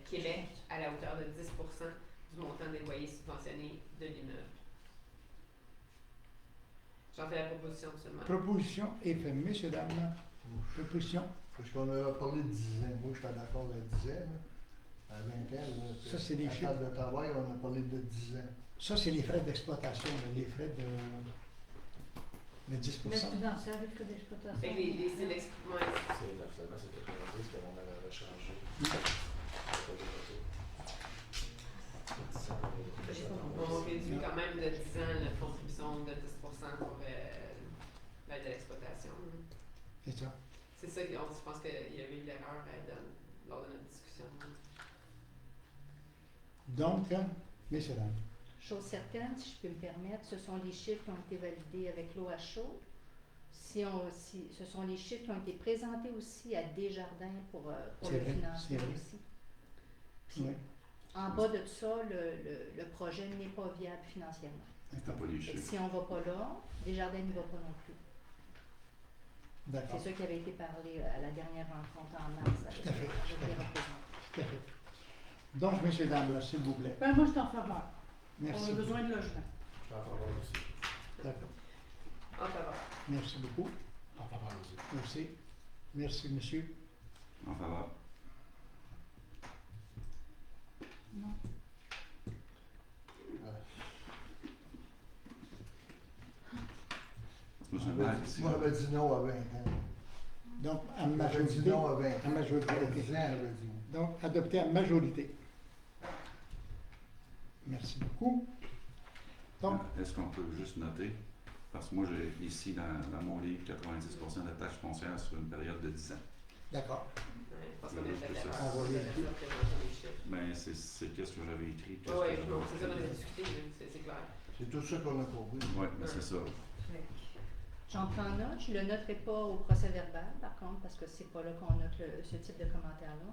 S10: Québec à la hauteur de 10 du montant des loyers subventionnés de l'immeuble. J'en fais la proposition seulement.
S1: Proposition est faite. Messieurs, dames, proposition.
S3: Parce qu'on a parlé de 10 ans. Moi, j'étais d'accord à 10 ans. Là. À 20 ans, là,
S1: Ça, c'est des
S3: à
S1: chiffres.
S3: table de travail, on a parlé de 10 ans.
S1: Ça, c'est les frais d'exploitation, là, les frais de 10
S7: Mais c'est dans ça, avec le d'exploitation.
S10: Fait que les sélections. Ouais.
S6: C'est finalement, c'est 90 qu'on avait rechangé.
S10: On réduit quand même de 10 ans la contribution de 10 pour l'aide à l'exploitation.
S1: C'est ça.
S10: C'est ça, je pense qu'il y avait eu l'erreur lors de notre discussion.
S1: Donc, messieurs, dames.
S9: Chose certaine, si je peux me permettre, ce sont les chiffres qui ont été validés avec l'OHO. Ce sont les chiffres qui ont été présentés aussi à Desjardins pour
S1: C'est
S9: le
S1: vrai,
S9: financement
S1: c'est vrai.
S9: aussi. Puis,
S1: Oui.
S9: en bas de ça, le projet n'est pas viable financièrement.
S8: T'as pas les
S9: Fait que
S8: chiffres.
S9: si on ne va pas là, Desjardins n'y va pas non plus.
S1: D'accord.
S9: C'est ça qui avait été parlé à la dernière rencontre en mars avec
S1: Tout à fait,
S9: avec
S1: tout à
S9: les
S1: fait.
S9: représentants.
S1: Tout à fait. Donc, messieurs, dames, là, s'il vous plaît.
S7: Ben, moi, je suis en faveur.
S1: Merci.
S7: On a besoin de logement.
S6: Je suis en faveur aussi.
S1: D'accord.
S10: En faveur.
S1: Merci beaucoup.
S11: En faveur aussi.
S1: Merci. Merci, monsieur.
S8: En faveur.
S7: Non.
S8: Moi, c'est mal ici.
S3: Moi, j'avais dit non à 20 ans.
S1: Donc, à
S3: J'avais dit
S1: majorité.
S3: non à 20 ans.
S1: À majorité.
S3: À 10 ans, j'avais dit non.
S1: Donc, adopté à majorité. Merci beaucoup. Donc,
S8: Est-ce qu'on peut juste noter, parce que moi j'ai ici dans mon livre 90% de taxes foncières sur une période de 10 ans.
S1: d'accord.
S10: Ouais, parce qu'on a fait
S8: C'est ça.
S10: l'erreur.
S1: On va
S10: On a
S1: vérifier.
S10: présenté les chiffres.
S8: Ben, c'est qu'est-ce que j'avais écrit. qu'est-ce
S10: Oui,
S8: que j'avais
S10: c'est ça qu'on a
S8: écrit.
S10: discuté, c'est clair.
S3: C'est tout ça qu'on a compris.
S8: Oui, ben c'est ça.
S9: J'en prends note, je ne le noterai pas au procès verbal, par contre, parce que c'est pas là qu'on note ce type de commentaire-là.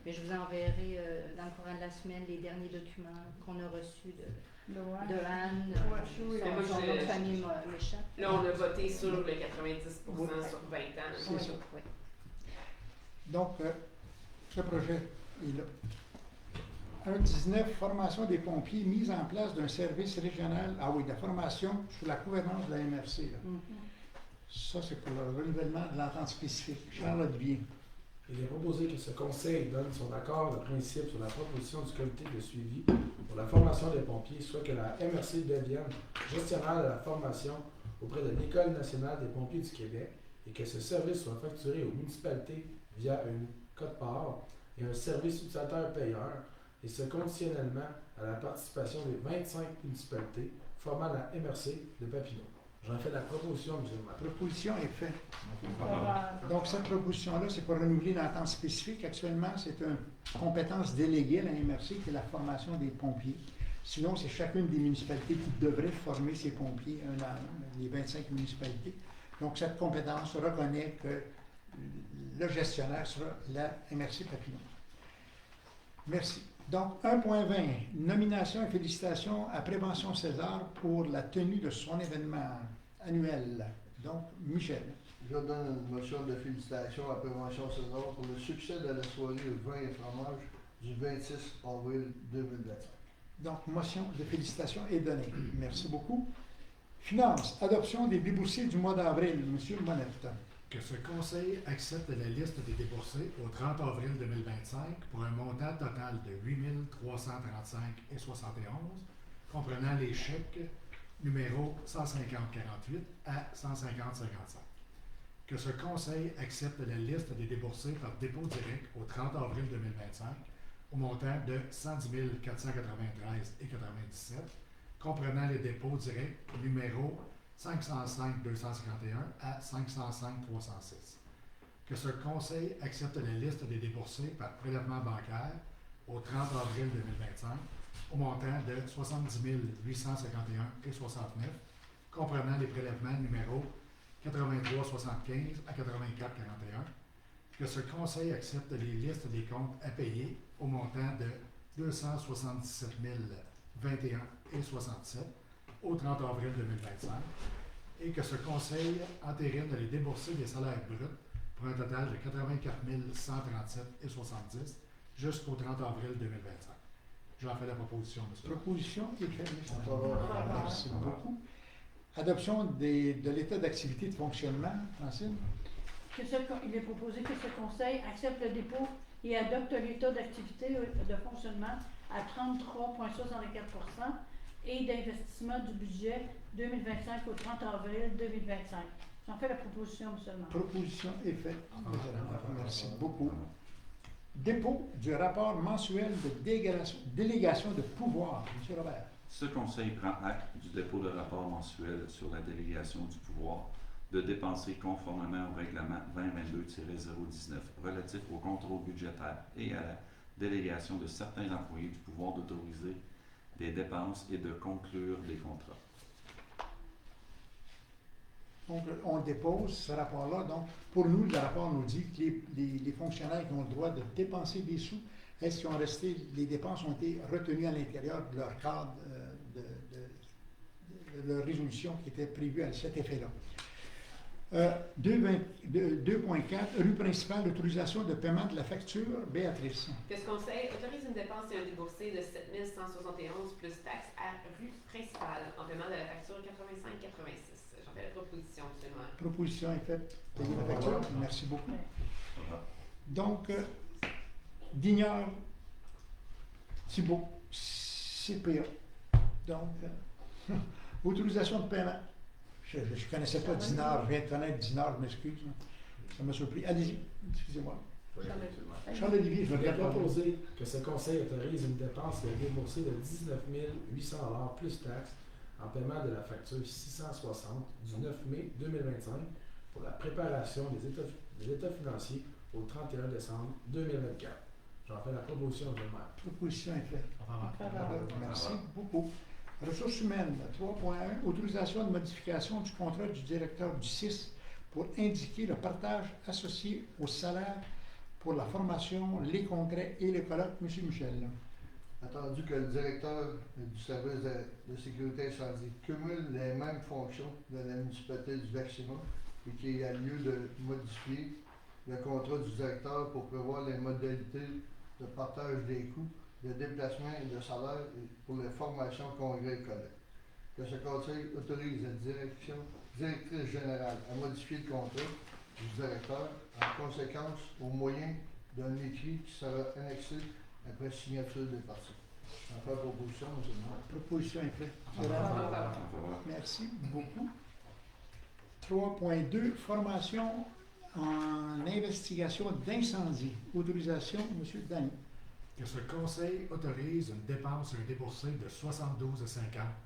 S9: Mais je vous enverrai dans le courant de la semaine les derniers documents qu'on a reçus de Anne, son nom de famille m'échappe.
S10: Là, on a voté sur le 90%
S1: Oui.
S10: sur 20 ans.
S1: C'est ça.
S9: Oui.
S1: Donc, ce projet est là. 1.19, formation des pompiers, mise en place d'un service régional. Ah oui, de la formation sous la gouvernance de la MRC. Là. Ça, c'est pour le renouvellement de l'entente spécifique. Charlotte Bien.
S6: Il est proposé que ce conseil donne son accord de principe sur la proposition du comité de suivi pour la formation des pompiers, soit que la MRC devienne gestionnaire de la formation auprès de l'École nationale des pompiers du Québec et que ce service soit facturé aux municipalités via une quote-part et un service utilisateur payeur, et ce conditionnellement à la participation des 25 municipalités formant la MRC de Papineau. J'en fais la proposition, M. le maire.
S1: La proposition est faite.
S7: Faveur.
S1: Donc, cette proposition-là, c'est pour renouveler l'entente spécifique. Actuellement, c'est une compétence déléguée à la MRC qui est la formation des pompiers. Sinon, c'est chacune des municipalités qui devrait former ses pompiers, les 25 municipalités. Donc, cette compétence reconnaît que le gestionnaire sera la MRC Papineau. Merci. Donc, 1.20, nomination et félicitations à Prévention César pour la tenue de son événement annuel. Donc, Michel.
S3: Je donne une motion de félicitations à Prévention César pour le succès de la soirée vin et fromage du 26 avril 2025.
S1: Donc, motion de félicitations est donnée. Merci beaucoup. Finance, adoption des déboursés du mois d'avril. Monsieur Monette.
S11: Que ce conseil accepte la liste des déboursés au 30 avril 2025 pour un montant total de 8 335,71 comprenant les chèques numéro 150-48 à 150-55. Que ce conseil accepte la liste des déboursés par dépôt direct au 30 avril 2025 au montant de 110 493,97 comprenant les dépôts directs numéro 505-251 à 505-306. Que ce conseil accepte la liste des déboursés par prélèvement bancaire au 30 avril 2025 au montant de 70 851,69 comprenant les prélèvements numéro 83,75 à 84,41. Que ce conseil accepte les listes des comptes à payer au montant de 277 021,67 au 30 avril 2025 et que ce conseil entérine les déboursés des salaires bruts pour un total de 84 137,70 jusqu'au 30 avril 2025. J'en fais la proposition, monsieur.
S1: Proposition est faite, monsieur.
S3: Au revoir.
S1: Merci beaucoup. Adoption de l'état d'activité de fonctionnement, Francine.
S7: Il est proposé que ce conseil accepte le dépôt et adopte l'état d'activité de fonctionnement à 33,64% et d'investissement du budget 2025 au 30 avril 2025. J'en fais la proposition, M. le maire.
S1: Proposition est faite. Merci beaucoup. Dépôt du rapport mensuel de délégation de pouvoir. M. Robert.
S8: Ce conseil prend acte du dépôt de rapport mensuel sur la délégation du pouvoir de dépenser conformément au règlement 2022-019 relatif au contrôle budgétaire et à la délégation de certains employés du pouvoir d'autoriser des dépenses et de conclure des contrats.
S1: Donc, on dépose ce rapport-là. Donc, pour nous, le rapport nous dit que les fonctionnaires qui ont le droit de dépenser des sous, est-ce qu'ils ont resté, les dépenses ont été retenues à l'intérieur de leur cadre de leur résolution qui était prévue à cet effet-là. 2.4, rue principale, autorisation de paiement de la facture. Béatrice.
S10: Que ce conseil autorise une dépense et un déboursé de 7 171 plus taxes à rue principale en paiement de la facture 85-86. J'en fais la proposition, M. le maire.
S1: Proposition est faite. Payez la facture. Merci beaucoup. Donc, Dignard, Thibault, CPA. Donc, autorisation de paiement. Je ne connaissais pas Dinard, je viens de connaître Dinard, je m'excuse. Ça m'a surpris. Allez-y, excusez-moi. Charles-Olivier, je
S6: Je
S1: vais
S6: vais proposer que ce conseil autorise une dépense et un déboursé de 19 800 $ plus taxes en paiement de la facture 660 du 9 mai 2025 pour la préparation des états financiers au 31 décembre 2024. J'en fais la proposition au maire.
S1: Proposition est faite. Merci beaucoup. Ressources humaines, 3.1, autorisation de modification du contrat du directeur du CIS pour indiquer le partage associé au salaire pour la formation, les congrès et les colloques. M. Michel.
S3: Attendu que le directeur du service de sécurité incendie cumule les mêmes fonctions de la municipalité du Lac-Simon et qu'il y a lieu de modifier le contrat du directeur pour prévoir les modalités de partage des coûts, de déplacement et de salaire pour les formations, congrès et collectes. Que ce conseil autorise la directrice générale à modifier le contrat du directeur en conséquence au moyen d'un écrit qui sera annexé après signature des parties. En fait, proposition, M. le maire.
S1: Proposition est faite. Merci beaucoup. 3.2, formation en investigation d'incendie. Autorisation, M. Dany.
S11: Que ce conseil autorise une dépense et un déboursé de 72,50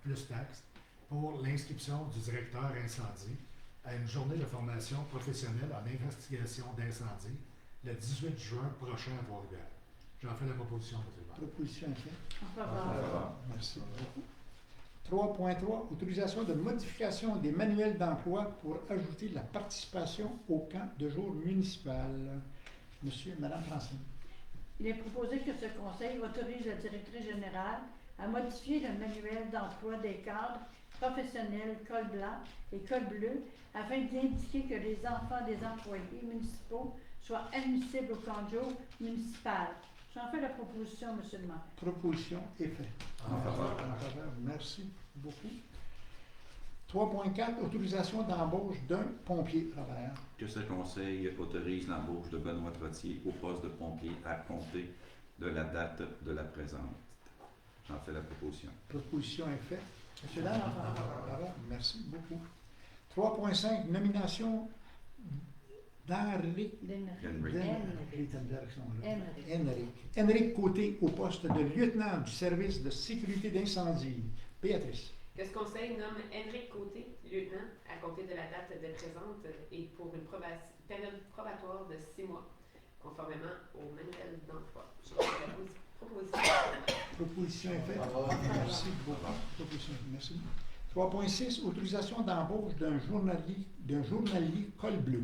S11: plus taxes pour l'inscription du directeur incendie à une journée de formation professionnelle en investigation d'incendie le 18 juin prochain à Trois-Rivières. J'en fais la proposition, M. le maire.
S1: Proposition est faite.
S7: En faveur.
S1: Merci beaucoup. 3.3, autorisation de modification des manuels d'emploi pour ajouter la participation au camp de jour municipal. Monsieur et Madame Francine.
S7: Il est proposé que ce conseil autorise la directrice générale à modifier le manuel d'emploi des cadres professionnels col blanc et col bleu afin d'indiquer que les enfants des employés municipaux soient admissibles au camp de jour municipal. J'en fais la proposition, M. le maire.
S1: Proposition est faite.
S8: En faveur.
S1: Merci beaucoup. 3.4, autorisation d'embauche d'un pompier. Robert.
S8: Que ce conseil autorise l'embauche de Benoît Trottier au poste de pompier à compter de la date de la présente. J'en fais la proposition.
S1: Proposition est faite. M. Dalle, merci beaucoup. 3.5, nomination d'Henri Henrique Côté au poste de lieutenant du service de sécurité d'incendie. Béatrice.
S10: Que ce conseil nomme Henrique Côté, lieutenant, à compter de la date de présente et pour une période probatoire de 6 mois, conformément au manuel d'emploi. Je fais la proposition.
S1: Proposition est faite. Merci beaucoup. Proposition. Merci. 3.6, autorisation d'embauche d'un journalier col bleu.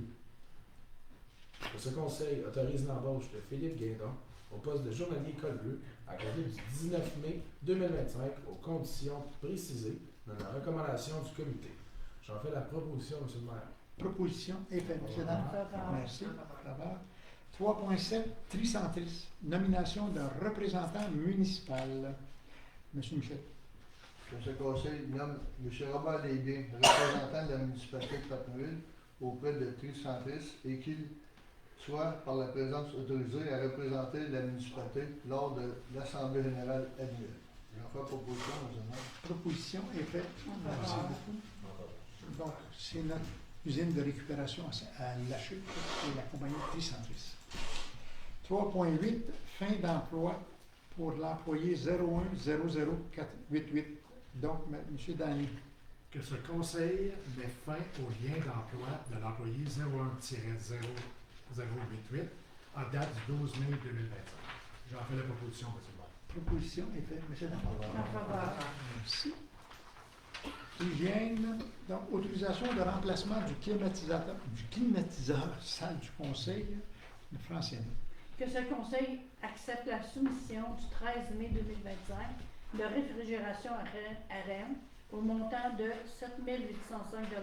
S6: Que ce conseil autorise l'embauche de Philippe Guédon au poste de journalier col bleu à compter du 19 mai 2025 aux conditions précisées dans la recommandation du comité. J'en fais la proposition, M. le maire.
S1: Proposition est faite. M. Dalle. Merci. 3.7, tricentrisme. Nomination d'un représentant municipal. M. Michel.
S3: Que ce conseil nomme M. Robert Desbiens, représentant de la municipalité de Papenville, auprès de Tricentris, et qu'il soit par la présence autorisé à représenter la municipalité lors de l'Assemblée générale annuelle. J'en fais proposition, M. le maire.
S1: Proposition est faite. Merci beaucoup. Donc, c'est notre usine de récupération à La Chute et la compagnie Tricentris. 3.8, fin d'emploi pour l'employé 0100488. Donc, M. Dany.
S11: Que ce conseil met fin au lien d'emploi de l'employé 01-00088 à date du 12 mai 2025. J'en fais la proposition, M. le maire.
S1: Proposition est faite. M. Dany.
S7: En faveur.
S1: Merci. Hygiène, donc autorisation de remplacement du climatiseur salle du conseil de Francienne.
S7: Que ce conseil accepte la soumission du 13 mai 2025 de réfrigération à REM au montant de 7 805 $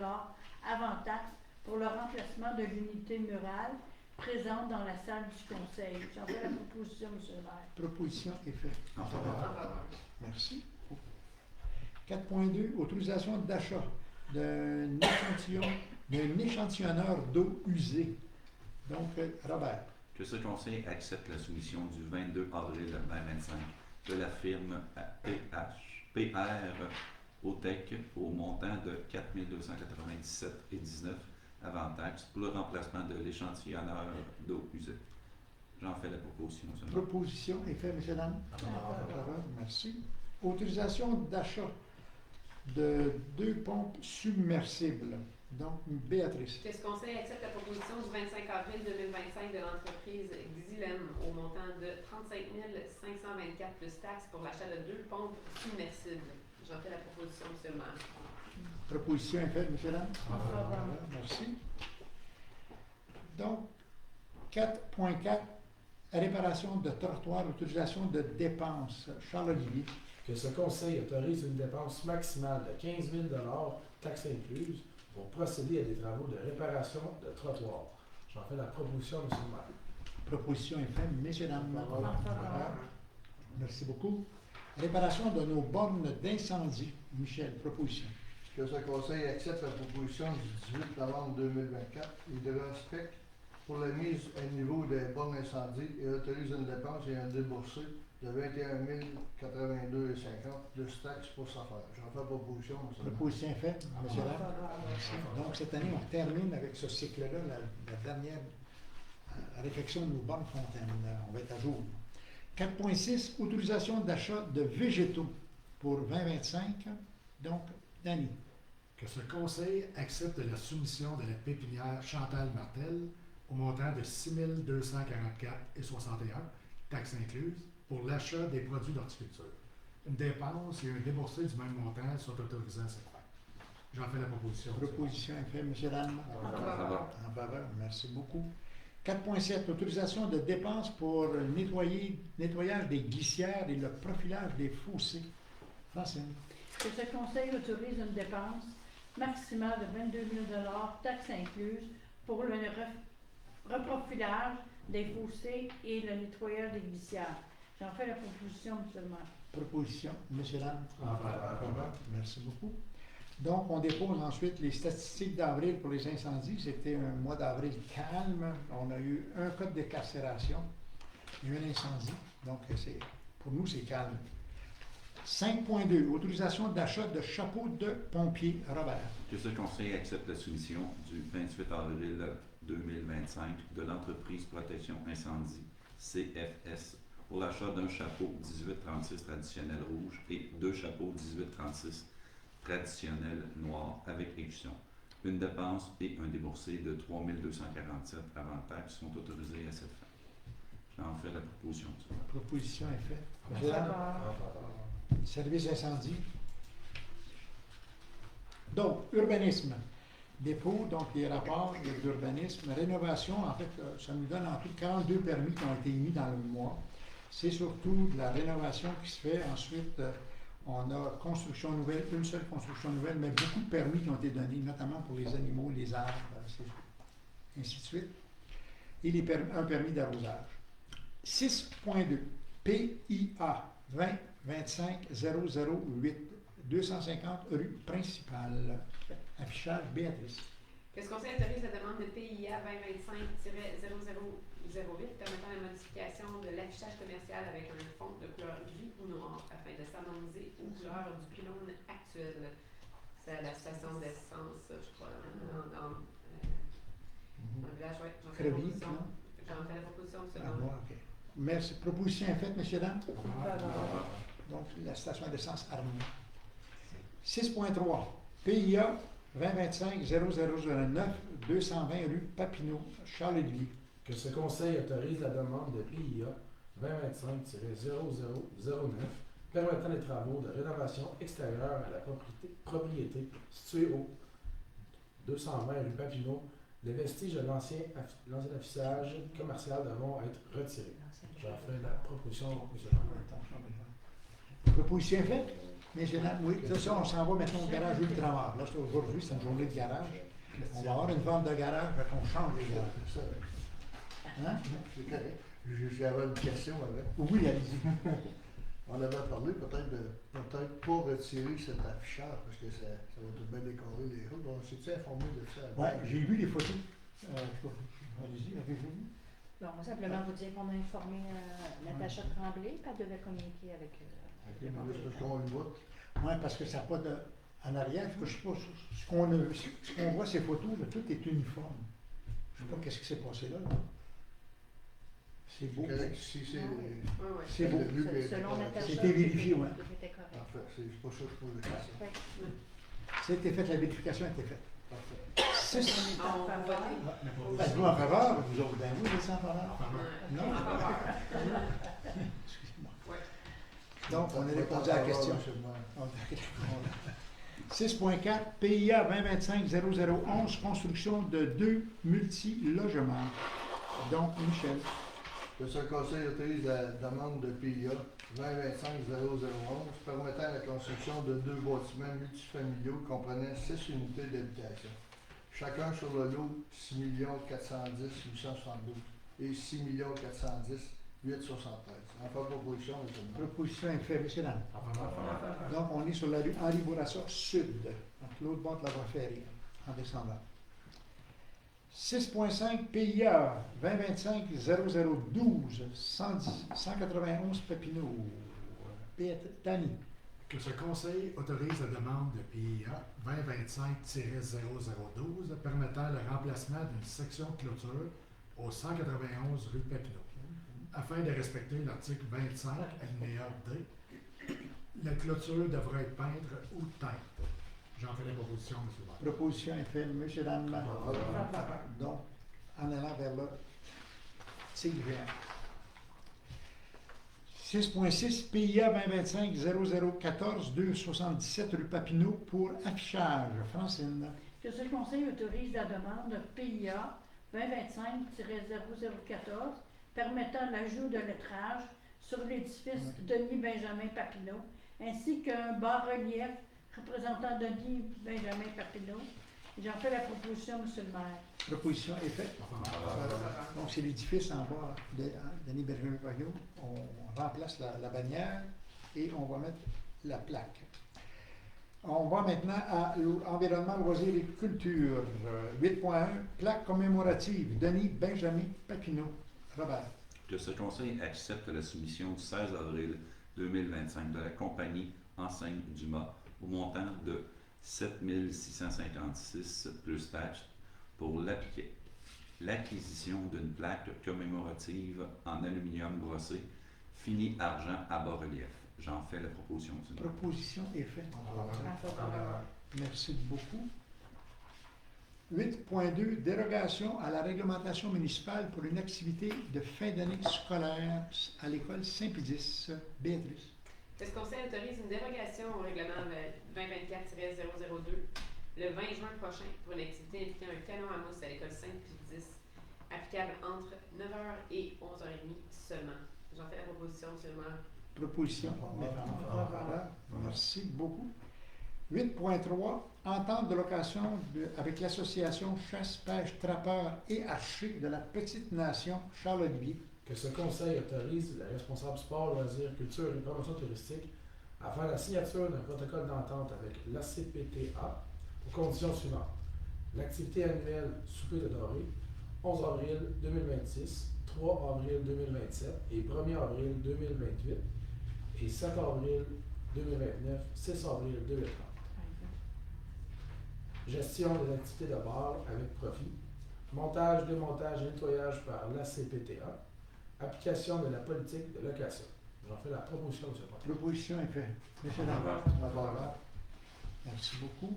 S7: avant taxe pour le remplacement de l'unité murale présente dans la salle du conseil. J'en fais la proposition, M. le maire.
S1: Proposition est faite.
S8: En faveur.
S1: Merci. 4.2, autorisation d'achat d'un échantillonneur d'eau usée. Donc, Robert.
S8: Que ce conseil accepte la soumission du 22 avril 2025 de la firme PR Otec au montant de 4 297,19 avant taxe pour le remplacement de l'échantillonneur d'eau usée. J'en fais la proposition.
S1: Proposition est faite, M. Dany. Merci. Autorisation d'achat de 2 pompes submersibles. Donc, Béatrice.
S10: Que ce conseil accepte la proposition du 25 avril 2025 de l'entreprise Xylem au montant de 35 524 plus taxes pour l'achat de 2 pompes submersibles. J'en fais la proposition, M. le maire.
S1: Proposition est faite, M. Dany. Merci. Donc, 4.4, réparation de trottoir, autorisation de dépenses. Charles-Olivier.
S6: Que ce conseil autorise une dépense maximale de 15 000 taxes incluses, pour procéder à des travaux de réparation de trottoirs. J'en fais la proposition, M. le maire.
S1: Proposition est faite, messieurs, dames. Merci beaucoup. Réparation de nos bornes d'incendie. Michel, proposition.
S3: Que ce conseil accepte la proposition du 18 novembre 2024 et de respect pour la mise à niveau des bornes d'incendie et autorise une dépense et un déboursé de 21 082,50 de taxes pour sa faire. J'en fais proposition, M. le maire.
S1: Proposition est faite, messieurs, dames. Donc, cette année, on termine avec ce cycle-là, la dernière réflexion de nos bornes fontaines. On va être à jour. 4.6, autorisation d'achat de végétaux pour 2025. Donc, Dany.
S11: Que ce conseil accepte la soumission de la pépinière Chantal Martel au montant de 6 244,61 taxes incluses pour l'achat des produits d'horticulture. Une dépense et un déboursé du même montant sont autorisés à cette fin. J'en fais la proposition.
S1: Proposition est faite, M. Dany.
S10: En faveur.
S1: En faveur. Merci beaucoup. 4.7, autorisation de dépenses pour nettoyage des glissières et le profilage des fossés. Francine.
S7: Que ce conseil autorise une dépense maximale de 22 000 $ taxes incluses pour le reprofilage des fossés et le nettoyage des glissières. J'en fais la proposition, M. le maire.
S1: Proposition, M. Dany.
S6: En faveur.
S1: Merci beaucoup. Donc, on dépose ensuite les statistiques d'avril pour les incendies. C'était un mois d'avril calme. On a eu un cas de décarcération et un incendie. Donc, pour nous, c'est calme. 5.2, autorisation d'achat de chapeaux de pompiers. Robert.
S8: Que ce conseil accepte la soumission du 28 avril 2025 de l'entreprise Protection Incendie, CFS, pour l'achat d'un chapeau 1836 traditionnel rouge et 2 chapeaux 1836 traditionnel noir avec écusson. Une dépense et un déboursé de 3 247 avant taxes sont autorisés à cette fin. J'en fais la proposition.
S1: Proposition est faite.
S6: En
S1: M. Dany.
S6: faveur.
S1: Service incendie. Donc, urbanisme. Dépôt, donc les rapports d'urbanisme. Rénovation, en fait, ça nous donne en tout 42 permis qui ont été émis dans le mois. C'est surtout de la rénovation qui se fait. Ensuite, on a construction nouvelle, une seule construction nouvelle, mais beaucoup de permis qui ont été donnés, notamment pour les animaux, les arbres, ainsi de suite. Et un permis d'arrosage. 6.2. PIA 20 25 008. 250 rue principale. Affichage Béatrice.
S10: Que ce conseil autorise la demande de PIA 2025-0008 permettant la modification de l'affichage commercial avec un fond de couleur gris ou noir afin de s'harmoniser aux couleurs du pylône actuel. C'est à la station d'essence, je crois, dans le village. Ouais, j'en fais la
S1: Crevier,
S10: proposition.
S1: non?
S10: J'en fais la proposition de
S1: Ah,
S10: seconde.
S1: bon, ok. Merci. Proposition est faite, messieurs, dames. Donc, la station d'essence Harmonie. 6.3. PIA 2025-0009, 220 rue Papineau, Charles-Olivier.
S6: Que ce conseil autorise la demande de PIA 2025-0009 permettant les travaux de rénovation extérieure à la propriété située au 220 rue Papineau. Les vestiges de l'ancien affichage commercial devront être retirés. J'en fais la proposition.
S1: Proposition est faite. Messieurs, dames, oui. Ça, on s'en va maintenant au garage Ultramar. Là, aujourd'hui, c'est une journée de garage. On va avoir une vente de garage, fait qu'on change les garages. Hein?
S3: C'est correct. J'avais une question avec.
S1: Oui, allez-y.
S3: On avait parlé peut-être de peut-être pas retirer cet affichage parce que ça va tout bien décorer les routes. On s'est-tu informé de ça?
S1: Oui, j'ai vu les photos. Allez-y, avez-vous vu?
S9: Bon, moi, simplement vous dire qu'on a informé Natacha Tremblay, puis elle devait communiquer avec
S3: Ok, mais là, c'est parce qu'on le voit.
S1: Oui, parce que ça n'a pas de. En arrière, je sais pas, ce qu'on voit, ces photos, là, tout est uniforme. Je ne sais pas qu'est-ce qui s'est passé là. C'est beau.
S3: Correct, si c'est.
S9: Ah oui.
S1: C'est beau.
S9: Selon Natacha.
S1: C'était vérifié, oui.
S9: Tout était correct.
S3: Parfait, c'est pas ça que je pose la question.
S9: Oui.
S1: C'était fait, la vérification a été faite.
S3: Parfait.
S2: On va voter.
S1: Vous en faveur, vous autres, ben oui, vous êtes en faveur. Non?
S2: En faveur.
S1: Excusez-moi.
S2: Ouais.
S1: Donc, on a répondu à la question. 6.4, PIA 2025-0011, construction de 2 multi-logements. Donc, Michel.
S3: Que ce conseil autorise la demande de PIA 2025-0011 permettant la construction de 2 bâtiments multifamiliaux comprenant 6 unités d'habitation. Chacun sur le lot 6 410 872 et 6 410 873. En fait, proposition, M. le maire.
S1: Proposition est faite, messieurs, dames. Donc, on est sur la rue Henri Bourassa Sud, donc l'autre bord de la voie ferrée, en descendant. 6.5 PIA 2025-0012, 191 Papineau. Tani.
S11: Que ce conseil autorise la demande de PIA 2025-0012 permettant le remplacement d'une section de clôture au 191 rue Papineau. Afin de respecter l'article 25, alinéa D, la clôture devra être peintre ou teinte. J'en fais la proposition, M. le maire.
S1: Proposition est faite, messieurs, dames. Donc, en allant vers le tigre. 6.6 PIA 2025-0014, 277 rue Papineau pour affichage. Francine.
S7: Que ce conseil autorise la demande PIA 2025-0014 permettant l'ajout de lettrage sur l'édifice Denis-Benjamin Papineau, ainsi qu'un bas-relief représentant Denis-Benjamin Papineau. J'en fais la proposition, M. le maire.
S1: Proposition est faite. Donc, c'est l'édifice en bas de Denis-Benjamin Papineau. On remplace la bannière et on va mettre la plaque. On va maintenant à l'environnement, loisirs et culture. 8.1, plaque commémorative, Denis-Benjamin Papineau. Robert.
S8: Que ce conseil accepte la soumission du 16 avril 2025 de la compagnie Enseigne Dumas au montant de 7 656 plus taxes pour l'acquisition d'une plaque commémorative en aluminium brossé fini argent à bas-relief. J'en fais la proposition.
S1: Proposition est faite. Merci beaucoup. 8.2, dérogation à la réglementation municipale pour une activité de fin d'année scolaire à l'école Saint-Pédis. Béatrice.
S10: Que ce conseil autorise une dérogation au règlement 2024-002 le 20 juin prochain pour une activité impliquant un canon à mousse à l'école Saint-Pédis, applicable entre 9h et 11h30 seulement. J'en fais la proposition, M. le maire.
S1: Proposition. Merci beaucoup. 8.3, entente de location avec l'association Chasse, Pêche, Trappeurs et Archers de la Petite Nation Charles-Olivier.
S6: Que ce conseil autorise la responsable sport, loisirs, culture et promotion touristique à faire la signature d'un protocole d'entente avec l'ACPTA aux conditions suivantes. L'activité annuelle souper de dorée, 11 avril 2026, 3 avril 2027 et 1er avril 2028 et 7 avril 2029, 6 avril 2030. Gestion des activités de bar avec profit. Montage, démontage et nettoyage par l'ACPTA. Application de la politique de location. J'en fais la proposition, M. le Président.
S1: Proposition est faite. Monsieur Lambert. Merci beaucoup.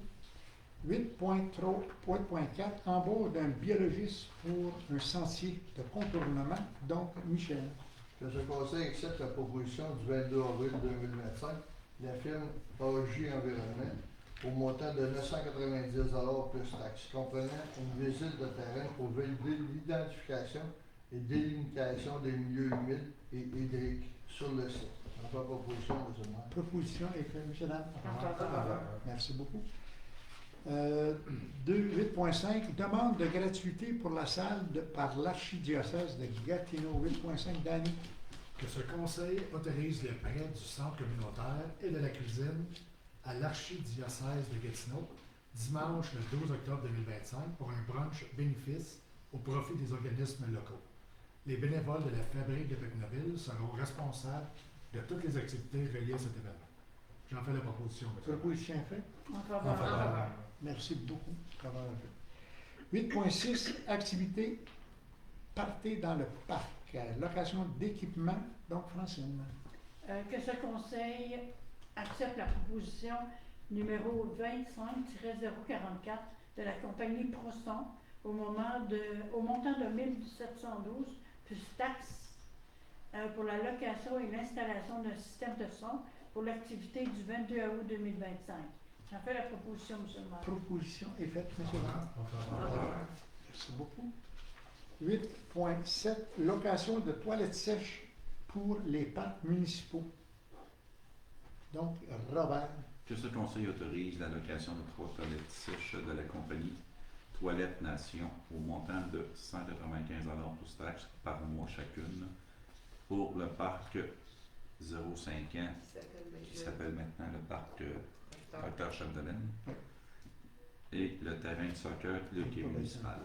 S1: 8.4, embauche d'un biologiste pour un sentier de contournement. Donc, Michel.
S3: Que ce conseil accepte la proposition du 22 avril 2025 de la firme AJ Environnement au montant de 990 $ plus taxes, comprenant une visite de terrain pour valider l'identification et délimitation des milieux humides et hydriques sur le site. On fait proposition, M. le maire.
S1: Proposition est faite, M. Lambert. Merci beaucoup. 8.5, demande de gratuité pour la salle par l'archidiocèse de Gatineau. 8.5, Danny.
S11: Que ce conseil autorise le prêt du centre communautaire et de la cuisine à l'archidiocèse de Gatineau dimanche le 12 octobre 2025 pour un brunch bénéfice au profit des organismes locaux. Les bénévoles de la fabrique de Papineauville seront responsables de toutes les activités reliées à cet événement. J'en fais la proposition, monsieur.
S1: Proposition est faite.
S7: En faveur.
S1: Merci beaucoup. 8.6, activité party dans le parc. Location d'équipement. Donc, Francine.
S7: Que ce conseil accepte la proposition numéro 25-044 de la compagnie Prosson au montant de 1712 plus taxes pour la location et l'installation d'un système de son pour l'activité du 22 août 2025. J'en fais la proposition, M. le maire.
S1: Proposition est faite, M. le maire. Merci beaucoup. 8.7, location de toilettes sèches pour les parcs municipaux. Donc, Robert.
S8: Que ce conseil autorise la location de 3 toilettes sèches de la compagnie Toilettes Nation au montant de 195 $ plus taxes par mois chacune pour le parc 0,5 ans qui s'appelle maintenant le parc Dr Chapdelaine et le terrain de soccer le quai municipal.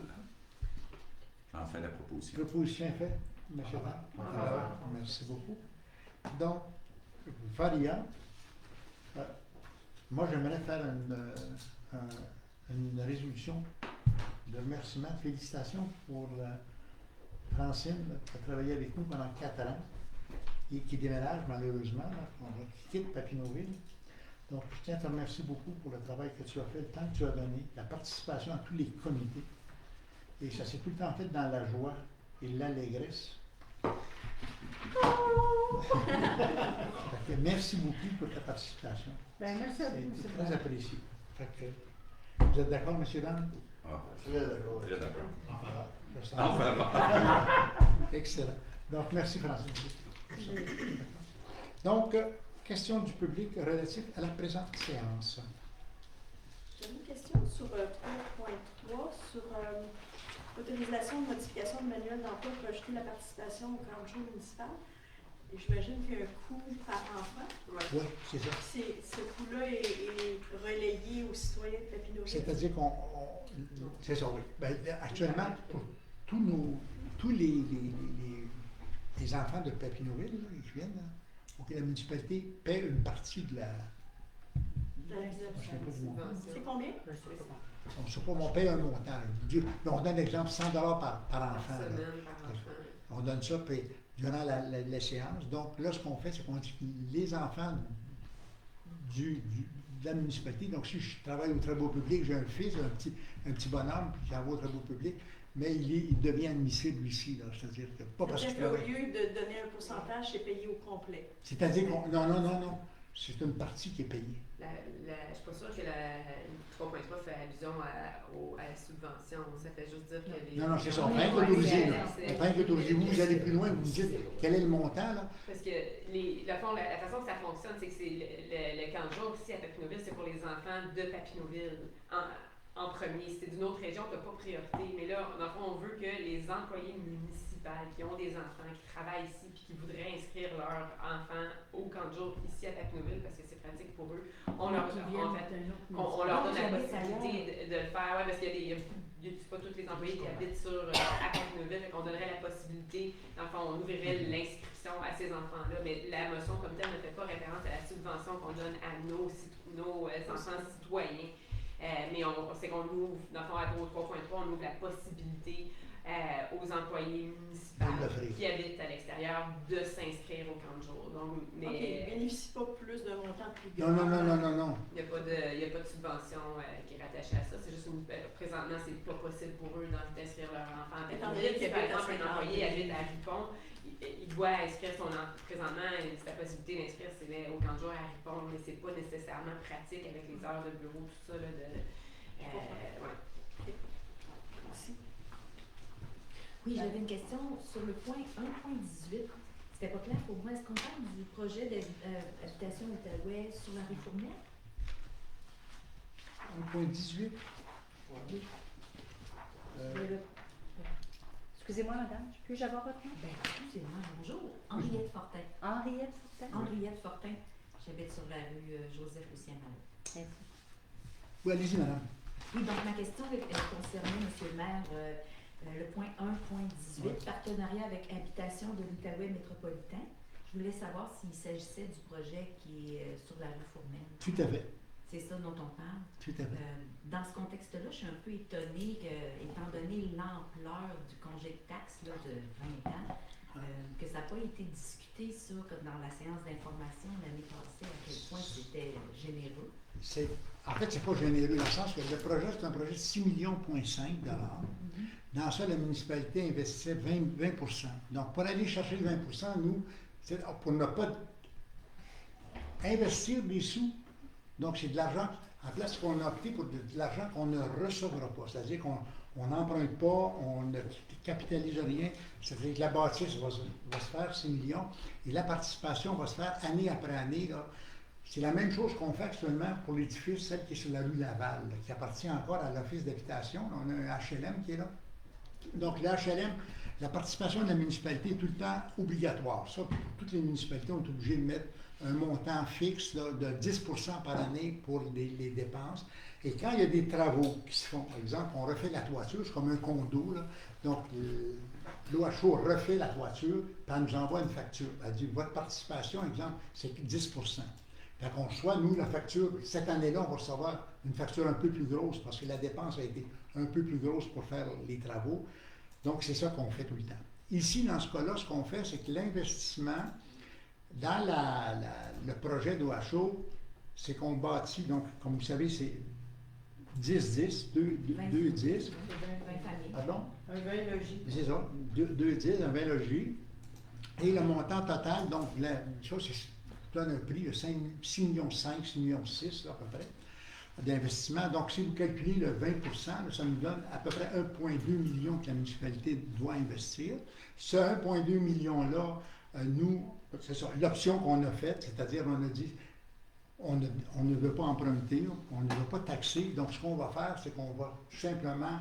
S8: J'en fais la proposition.
S1: Proposition est faite, M. Lambert. Merci beaucoup. Donc, variant. Moi, j'aimerais faire une résolution de remerciement, de félicitations pour Francine qui a travaillé avec nous pendant 4 ans et qui déménage malheureusement, qui quitte Papineauville. Donc, je tiens à te remercier beaucoup pour le travail que tu as fait, le temps que tu as donné, la participation à tous les comités. Et ça s'est tout le temps fait dans la joie et l'allégresse. Merci beaucoup pour ta participation.
S7: Ben, merci à vous.
S1: C'est très apprécié. Vous êtes d'accord, M. Dan?
S8: Ah,
S3: Très d'accord.
S8: très d'accord.
S1: Enfin, excellent. Donc, merci, Francine. Donc, question du public relative à la présente séance.
S12: J'ai une question sur 3.3, sur l'autorisation de modification de manuel d'emploi pour ajouter la participation au camp de jour municipal. Et j'imagine qu'il y a un coût par enfant.
S1: Oui, c'est ça.
S12: Ce coût-là est relayé aux citoyens de Papineauville.
S1: C'est-à-dire c'est ça, oui. Ben, actuellement, pour tous les enfants de Papineauville là, qui viennent, là, la municipalité paie une partie de la.
S12: C'est combien?
S1: On ne sait pas, mais on paye un montant. On donne l'exemple 100 $ par enfant. On donne ça durant la séance. Donc là, ce qu'on fait, c'est qu'on dit que les enfants de la municipalité, donc si je travaille aux travaux publics, j'ai un fils, un petit bonhomme qui va aux travaux publics, mais il devient admissible ici. C'est-à-dire que pas parce que.
S12: Au lieu de donner un pourcentage, c'est payé au complet.
S1: C'est-à-dire qu'on. Non. C'est une partie qui est payée.
S10: Je ne suis pas sûre que la 3.3 fait allusion à la subvention. Ça fait juste dire que les.
S1: Non, c'est ça. On prend que l'autoriser. Vous allez plus loin, vous me dites quel est le montant, là?
S10: Parce que, la façon que ça fonctionne, c'est que c'est le camp de jour ici à Papineauville, c'est pour les enfants de Papineauville en premier. Si c'est d'une autre région, tu n'as pas priorité. Mais là, dans le fond, on veut que les employés municipaux qui ont des enfants, qui travaillent ici, puis qui voudraient inscrire leurs enfants au camp camp de jour ici à Tacnouville parce que c'est pratique pour eux. On leur
S7: Qui
S10: donne
S7: viennent
S10: en fait,
S7: d'un autre
S10: on leur donne la
S4: j'habite
S10: possibilité de le faire, ouais, parce qu'il y a c'est pas tous les employés qui habitent à Tacnouville, fait qu'on donnerait la possibilité, dans le fond, on ouvrirait l'inscription à ces enfants-là, mais la motion comme telle ne fait pas référence à la subvention qu'on donne à nos enfants citoyens. Mais c'est qu'on ouvre, dans le fond, à 3.3, on ouvre la possibilité aux employés municipaux qui habitent à l'extérieur de s'inscrire au camp de jour. Donc, mais
S12: Ils ne bénéficient pas plus d'un montant plus
S1: Non, non, non, non, non, non.
S10: il n'y a pas de subvention qui est rattachée à ça. C'est juste présentement, c'est pas possible pour eux d'inscrire leur enfant à Tacnouville. Si par exemple un employé habite à Ripon, il doit inscrire présentement, c'est la possibilité d'inscrire au camp de jour à Ripon, mais c'est pas nécessairement pratique avec les heures de bureau, tout ça. Là, ouais.
S12: Merci.
S4: Oui, j'avais une question sur le point 1.18. C'était pas clair pour moi. Est-ce qu'on parle du projet d'habitation Outaouais sur la rue Fournière?
S1: 1.18.
S4: Oui.
S9: Excusez-moi, madame, puis-je avoir votre nom?
S4: Ben, excusez-moi, bonjour. Henriette Fortin.
S9: Henriette Fortin.
S4: Henriette Fortin. J'habite sur la rue Joseph-Lucien-Mallet.
S9: Merci.
S1: Oui, allez-y, madame.
S4: Oui, donc ma question concernait, monsieur le maire, le point 1.18,
S1: Oui.
S4: partenariat avec Habitation de l'Outaouais métropolitain. Je voulais savoir s'il s'agissait du projet qui est sur la rue Fournière.
S1: Tout à fait.
S4: C'est ça dont on parle.
S1: Tout à fait.
S4: Dans ce contexte-là, je suis un peu étonnée que, étant donné l'ampleur du congé de taxe là, de 20 ans, que ça n'a pas été discuté, ça, comme dans la séance d'information l'année passée, à quel point c'était généreux.
S1: En fait, c'est pas généreux dans le sens que le projet, c'est un projet de 6,5 millions $. Dans ça, la municipalité investissait 20 %. Donc, pour aller chercher le 20 %, nous, pour ne pas investir des sous, donc c'est de l'argent, en place qu'on a opté pour de l'argent qu'on ne recevra pas. C'est-à-dire qu'on n'emprunte pas, on ne capitalise rien. C'est-à-dire que la bâtisse va se faire 6 millions et la participation va se faire année après année. Là. C'est la même chose qu'on fait actuellement pour l'édifice, celle qui est sur la rue Laval, là, qui appartient encore à l'Office d'habitation. On a un HLM qui est là. Donc, l'HLM, la participation de la municipalité est tout le temps obligatoire. Ça, toutes les municipalités ont été obligées de mettre un montant fixe là, de 10 % par année pour les dépenses. Et quand il y a des travaux qui se font, par exemple, on refait la toiture, c'est comme un condo, là. Donc, l'OHO refait la toiture, puis elle nous envoie une facture. Elle dit, votre participation, exemple, c'est 10 %. Fait qu'on reçoit, nous, la facture, cette année-là, on va recevoir une facture un peu plus grosse parce que la dépense a été un peu plus grosse pour faire les travaux. Donc, c'est ça qu'on fait tout le temps. Ici, dans ce cas-là, ce qu'on fait, c'est que l'investissement dans le projet d'OHO, c'est qu'on bâtit, donc, comme vous savez, c'est 10-10, 2-10. Pardon?
S7: Un 20 logis.
S1: C'est ça, 2-10, un 20 logis. Et le montant total, donc, ça, donne un prix de 6,5 millions, 6,6 millions là, à peu près, d'investissement. Donc, si vous calculez le 20 %, là, ça nous donne à peu près 1,2 million que la municipalité doit investir. Ce 1,2 million-là, nous, c'est ça, l'option qu'on a faite, c'est-à-dire on a dit, on ne veut pas emprunter, on ne veut pas taxer. Donc, ce qu'on va faire, c'est qu'on va simplement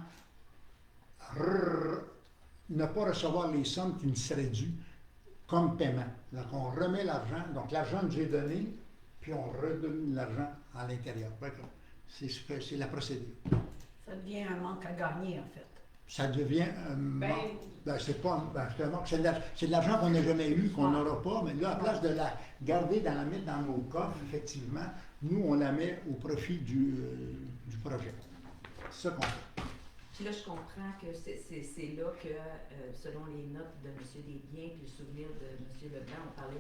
S1: ne pas recevoir les sommes qui nous seraient dues comme paiement. Donc, on remet l'argent. Donc, l'argent nous est donné, puis on redonne l'argent à l'intérieur. C'est la procédure.
S4: Ça devient un manque à gagner, en fait.
S1: Ça devient un manque. C'est pas c'est un manque. C'est de l'argent qu'on n'a jamais eu, qu'on n'aura pas, mais là, à place de la garder, la mettre dans nos coffres, effectivement, nous, on la met au profit du projet. C'est ça qu'on fait.
S4: Puis là, je comprends que c'est là que, selon les notes de M. Desbiens et le souvenir de M. Leblanc, on parlait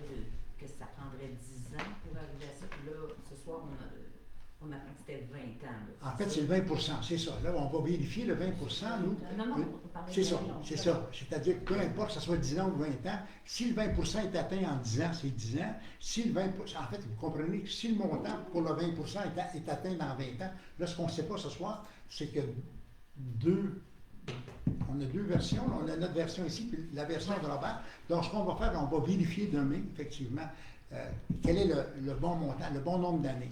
S4: que ça prendrait 10 ans pour arriver à ça. Puis là, ce soir, on apprend que c'était 20 ans. Là,
S1: en fait, c'est le 20 %, c'est ça. Là, on va vérifier le 20 %, nous.
S4: Non, on parlait
S1: c'est
S4: de
S1: ça,
S4: millions.
S1: c'est ça. C'est-à-dire que peu importe que ce soit 10 ans ou 20 ans, si le 20 % est atteint en 10 ans, c'est 10 ans. Si le 20 %, en fait, vous comprenez que si le montant pour le 20 % est atteint dans 20 ans, là, ce qu'on ne sait pas ce soir, c'est que on a deux versions. On a notre version ici, puis la version de Robert. Donc, ce qu'on va faire, on va vérifier demain, effectivement, quel est le bon montant, le bon nombre d'années.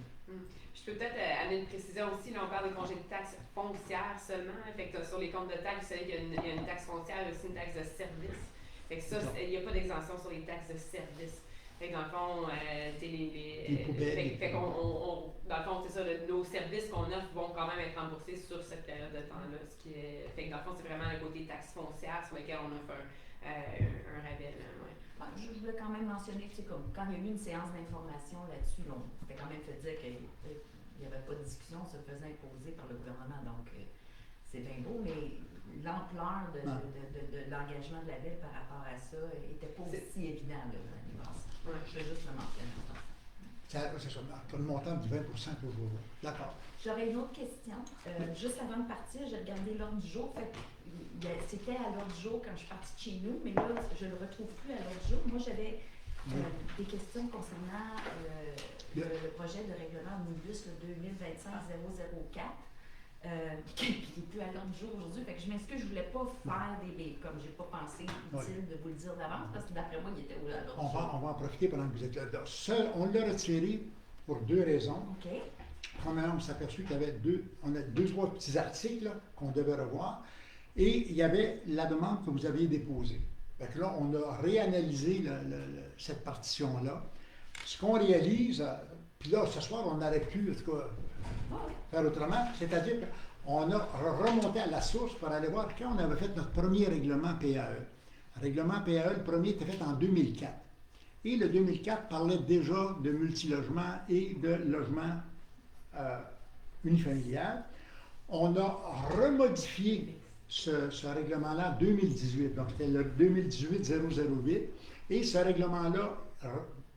S10: Je peux peut-être amener une précision aussi. Là, on parle de congé de taxes foncières seulement. Fait que sur les comptes de taxes, vous savez qu'il y a une taxe foncière et aussi une taxe de service. Fait que ça, il n'y a pas d'exemption sur les taxes de service. Fait que dans le fond, tu sais,
S1: Les poubelles,
S10: fait dans le fond, c'est ça, nos services qu'on offre vont quand même être remboursés sur cette période de temps-là. Fait que dans le fond, c'est vraiment le côté taxe foncière sur lequel on offre un rabais. Là, ouais.
S4: Je voulais quand même mentionner que comme quand il y a eu une séance d'information là-dessus, on s'était quand même fait dire qu'il n'y avait pas de discussion, ça faisait imposer par le gouvernement. Donc, c'est bien beau, mais l'ampleur de l'engagement de la ville par rapport à ça n'était pas aussi évident l'année passée.
S10: Ouais.
S4: Je veux juste le mentionner.
S1: C'est ça, pour le montant du 20 que je vois. D'accord.
S4: J'aurais une autre question. Juste avant de partir, j'ai regardé l'ordre du jour. C'était à l'ordre du jour quand je suis partie de chez nous, mais là, je ne le retrouve plus à l'ordre du jour. Moi, j'avais des questions concernant le projet de règlement omnibus 2025-004. Qui n'est plus à l'ordre du jour aujourd'hui. Fait que je m'excuse, je ne voulais pas faire comme je n'ai pas pensé utile de vous le dire d'avance, parce que d'après moi, il était à l'ordre du jour.
S1: On va en profiter pendant que vous êtes là. On l'a retiré pour deux raisons.
S4: OK.
S1: Premièrement, on s'est aperçu qu'il y avait deux, trois petits articles qu'on devait revoir. Et il y avait la demande que vous aviez déposée. Fait que là, on a réanalysé cette partition-là. Ce qu'on réalise, puis là, ce soir, on n'aurait pu, en tout cas, faire autrement, c'est-à-dire qu'on a remonté à la source pour aller voir quand on avait fait notre premier règlement PAE. Le règlement PAE, le premier était fait en 2004. Et le 2004 parlait déjà de multilogement et de logement unifamilial. On a remodifié ce règlement-là en 2018, donc c'était le 2018-008, et ce règlement-là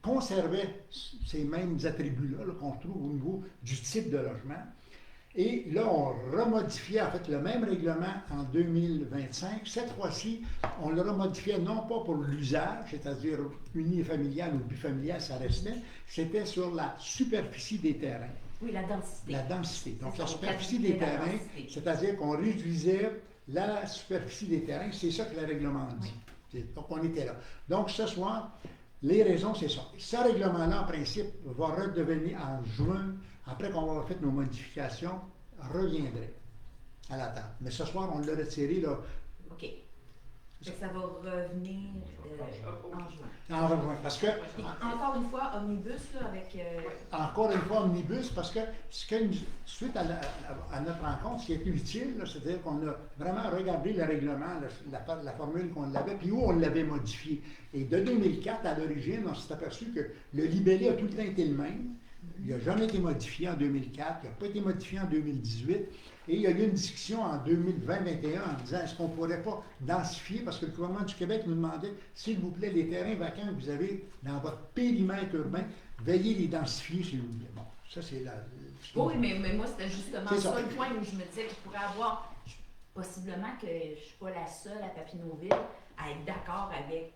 S1: conservait ces mêmes attributs-là qu'on trouve au niveau du type de logement. Et là, on remodifiait en fait le même règlement en 2025. Cette fois-ci, on le remodifiait non pas pour l'usage, c'est-à-dire unifamilial ou bifamilial, ça restait, c'était sur la superficie des terrains.
S4: Oui, la densité.
S1: La densité. Donc la superficie des terrains, c'est-à-dire qu'on réduisait la superficie des terrains, c'est ça que le règlement dit. Oui. Donc on était là. Donc ce soir, les raisons, c'est ça. Ce règlement-là, en principe, va redevenir en juin, après qu'on va avoir fait nos modifications, reviendrait à la table. Mais ce soir, on l'a retiré, là.
S4: OK. Ça va revenir en juin.
S1: En juin, parce que...
S4: Encore une fois, omnibus, là, avec...
S1: Encore une fois, omnibus, parce que suite à notre rencontre, ce qui est utile, c'est-à-dire qu'on a vraiment regardé le règlement, la formule qu'on avait, puis où on l'avait modifié. Et de 2004, à l'origine, on s'est aperçu que le libellé a tout le temps été le même. Il n'a jamais été modifié en 2004, il n'a pas été modifié en 2018. Et il y a eu une discussion en 2020-2021 en disant est-ce qu'on ne pourrait pas densifier, parce que le gouvernement du Québec nous demandait, s'il vous plaît, les terrains vacants que vous avez dans votre périmètre urbain, veuillez les densifier, s'il vous plaît. Bon, ça c'est la...
S4: Oui, mais moi, c'était justement ça le point où je me disais qu'il pourrait avoir, possiblement que je ne suis pas la seule à Papineauville à être d'accord avec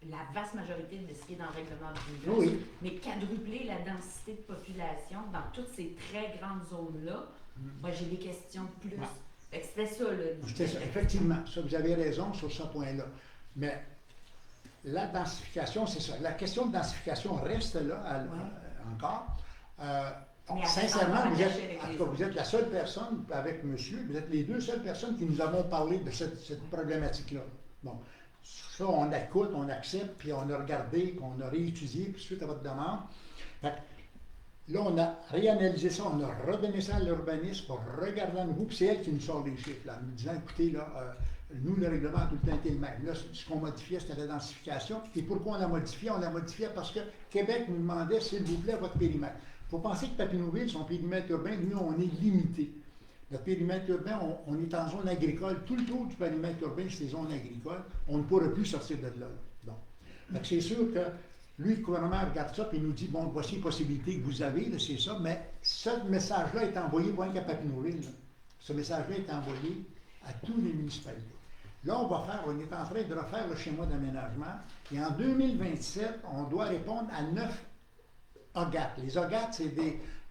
S4: la vaste majorité de ce qui est dans le règlement du omnibus, mais quadrupler la densité de population dans toutes ces très grandes zones-là, moi j'ai des questions de plus. Fait que c'était ça, là.
S1: C'était ça, effectivement. Ça, vous avez raison sur ce point-là. Mais la densification, c'est ça. La question de densification reste là encore. Sincèrement, vous êtes la seule personne avec monsieur, vous êtes les deux seules personnes qui nous avons parlé de cette problématique-là. Bon. Ça, on écoute, on accepte, puis on a regardé, puis on a réétudié, puis suite à votre demande. Fait que, là, on a réanalysé ça, on a redonné ça à l'urbanisme pour regarder à nouveau, puis c'est elle qui nous sort les chiffres, là, nous disant, écoutez, là, nous, le règlement a tout le temps été le même. Là, ce qu'on modifiait, c'était la densification. Et pourquoi on l'a modifié? On l'a modifié parce que Québec nous demandait, s'il vous plaît, votre périmètre. Il faut penser que Papineauville, son périmètre urbain, nous, on est limité. Notre périmètre urbain, on est en zone agricole. Tout le tour du périmètre urbain, c'est des zones agricoles. On ne pourra plus sortir de là. Donc c'est sûr que lui, le gouvernement regarde ça et nous dit, bon, voici les possibilités que vous avez, c'est ça, mais ce message-là est envoyé, pas qu'à Papineauville. Ce message-là est envoyé à tous les municipalités. Là, on est en train de refaire le schéma d'aménagement. Et en 2027, on doit répondre à 9 OGAT. Les OGAT, c'est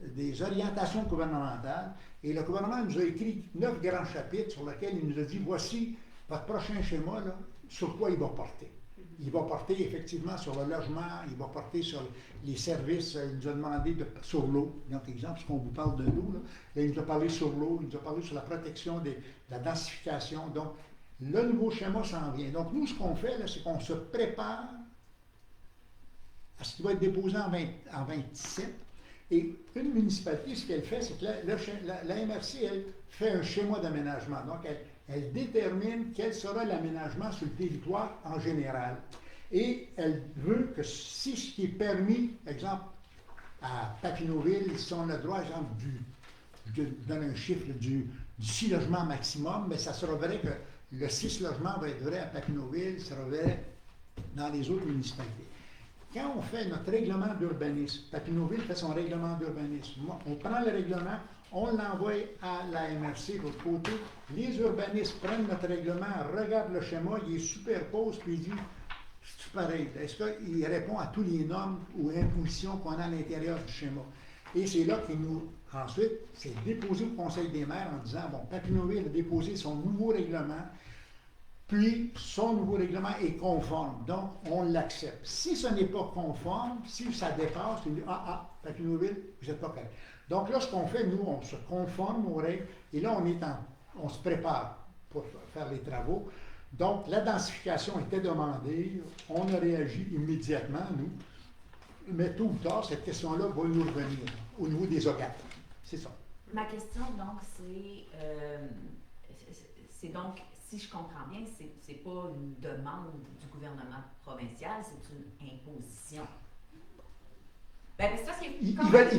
S1: des orientations gouvernementales. Et le gouvernement nous a écrit 9 grands chapitres sur lesquels il nous a dit, voici votre prochain schéma, là, sur quoi il va porter. Il va porter effectivement sur le logement, il va porter sur les services. Il nous a demandé sur l'eau. Donc, exemple, parce qu'on vous parle de l'eau, là, il nous a parlé sur l'eau, il nous a parlé sur la protection de la densification. Donc, le nouveau schéma s'en vient. Donc, nous, ce qu'on fait, là, c'est qu'on se prépare ce qui va être déposé en 27. Et une municipalité, ce qu'elle fait, c'est que la MRC, elle fait un schéma d'aménagement. Donc, elle détermine quel sera l'aménagement sur le territoire en général. Et elle veut que si ce qui est permis, exemple, à Papineauville, si on a le droit, exemple, je donne un chiffre, du 6 logements maximum, mais ça sera vrai que le 6 logements va être vrai à Papineauville, ça sera vrai dans les autres municipalités. Quand on fait notre règlement d'urbanisme, Papineauville fait son règlement d'urbanisme, on prend le règlement, on l'envoie à la MRC de l'autre côté, les urbanistes prennent notre règlement, regardent le schéma, ils les superposent, puis ils disent, c'est pareil, est-ce qu'il répond à tous les normes ou impositions qu'on a à l'intérieur du schéma? Et c'est là que ensuite, c'est déposé au Conseil des maires en disant, bon, Papineauville a déposé son nouveau règlement, puis son nouveau règlement est conforme, donc on l'accepte. Si ce n'est pas conforme, si ça dépasse, on dit, Papineauville, vous n'êtes pas correct. Donc là, ce qu'on fait, nous, on se conforme aux règles, et là, on se prépare pour faire les travaux. Donc, la densification était demandée, on a réagi immédiatement, nous, mais tôt ou tard, cette question-là va nous revenir au niveau des OGAT. C'est ça.
S4: Ma question, donc, c'est donc, si je comprends bien, c'est pas une demande du gouvernement provincial, c'est une imposition. Ben, c'est parce qu'il
S1: Ils veulent,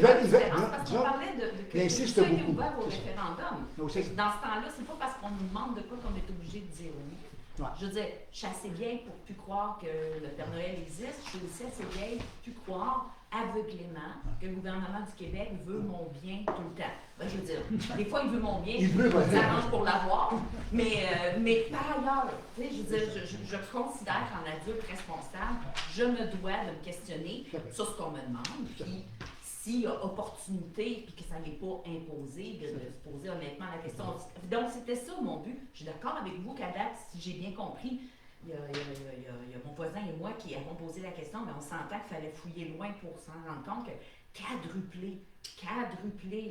S4: parce qu'on parlait de que
S1: ils insistent
S4: ça est
S1: beaucoup.
S4: ouvert au référendum.
S1: Donc,
S4: Dans ce temps-là, c'est pas parce qu'on nous demande de quoi qu'on est obligé de dire oui.
S1: Ouais.
S4: Je veux dire, je suis assez vieille pour plus croire que le Père Noël existe. Je suis aussi assez vieille pour plus croire aveuglément que le gouvernement du Québec veut mon bien tout le temps. Ben, je veux dire, des fois, il veut mon bien, il s'arrange pour l'avoir, mais par ailleurs, tu sais, je veux dire, je considère qu'en adulte responsable, je me dois de me questionner sur ce qu'on me demande, puis s'il y a opportunité, puis que ça n'est pas imposé, de se poser honnêtement la question. Donc, c'était ça mon but. Je suis d'accord avec vous qu'à date, si j'ai bien compris, il y a mon voisin et moi qui avons posé la question, mais on s'entend qu'il fallait fouiller loin pour s'en rendre compte que quadrupler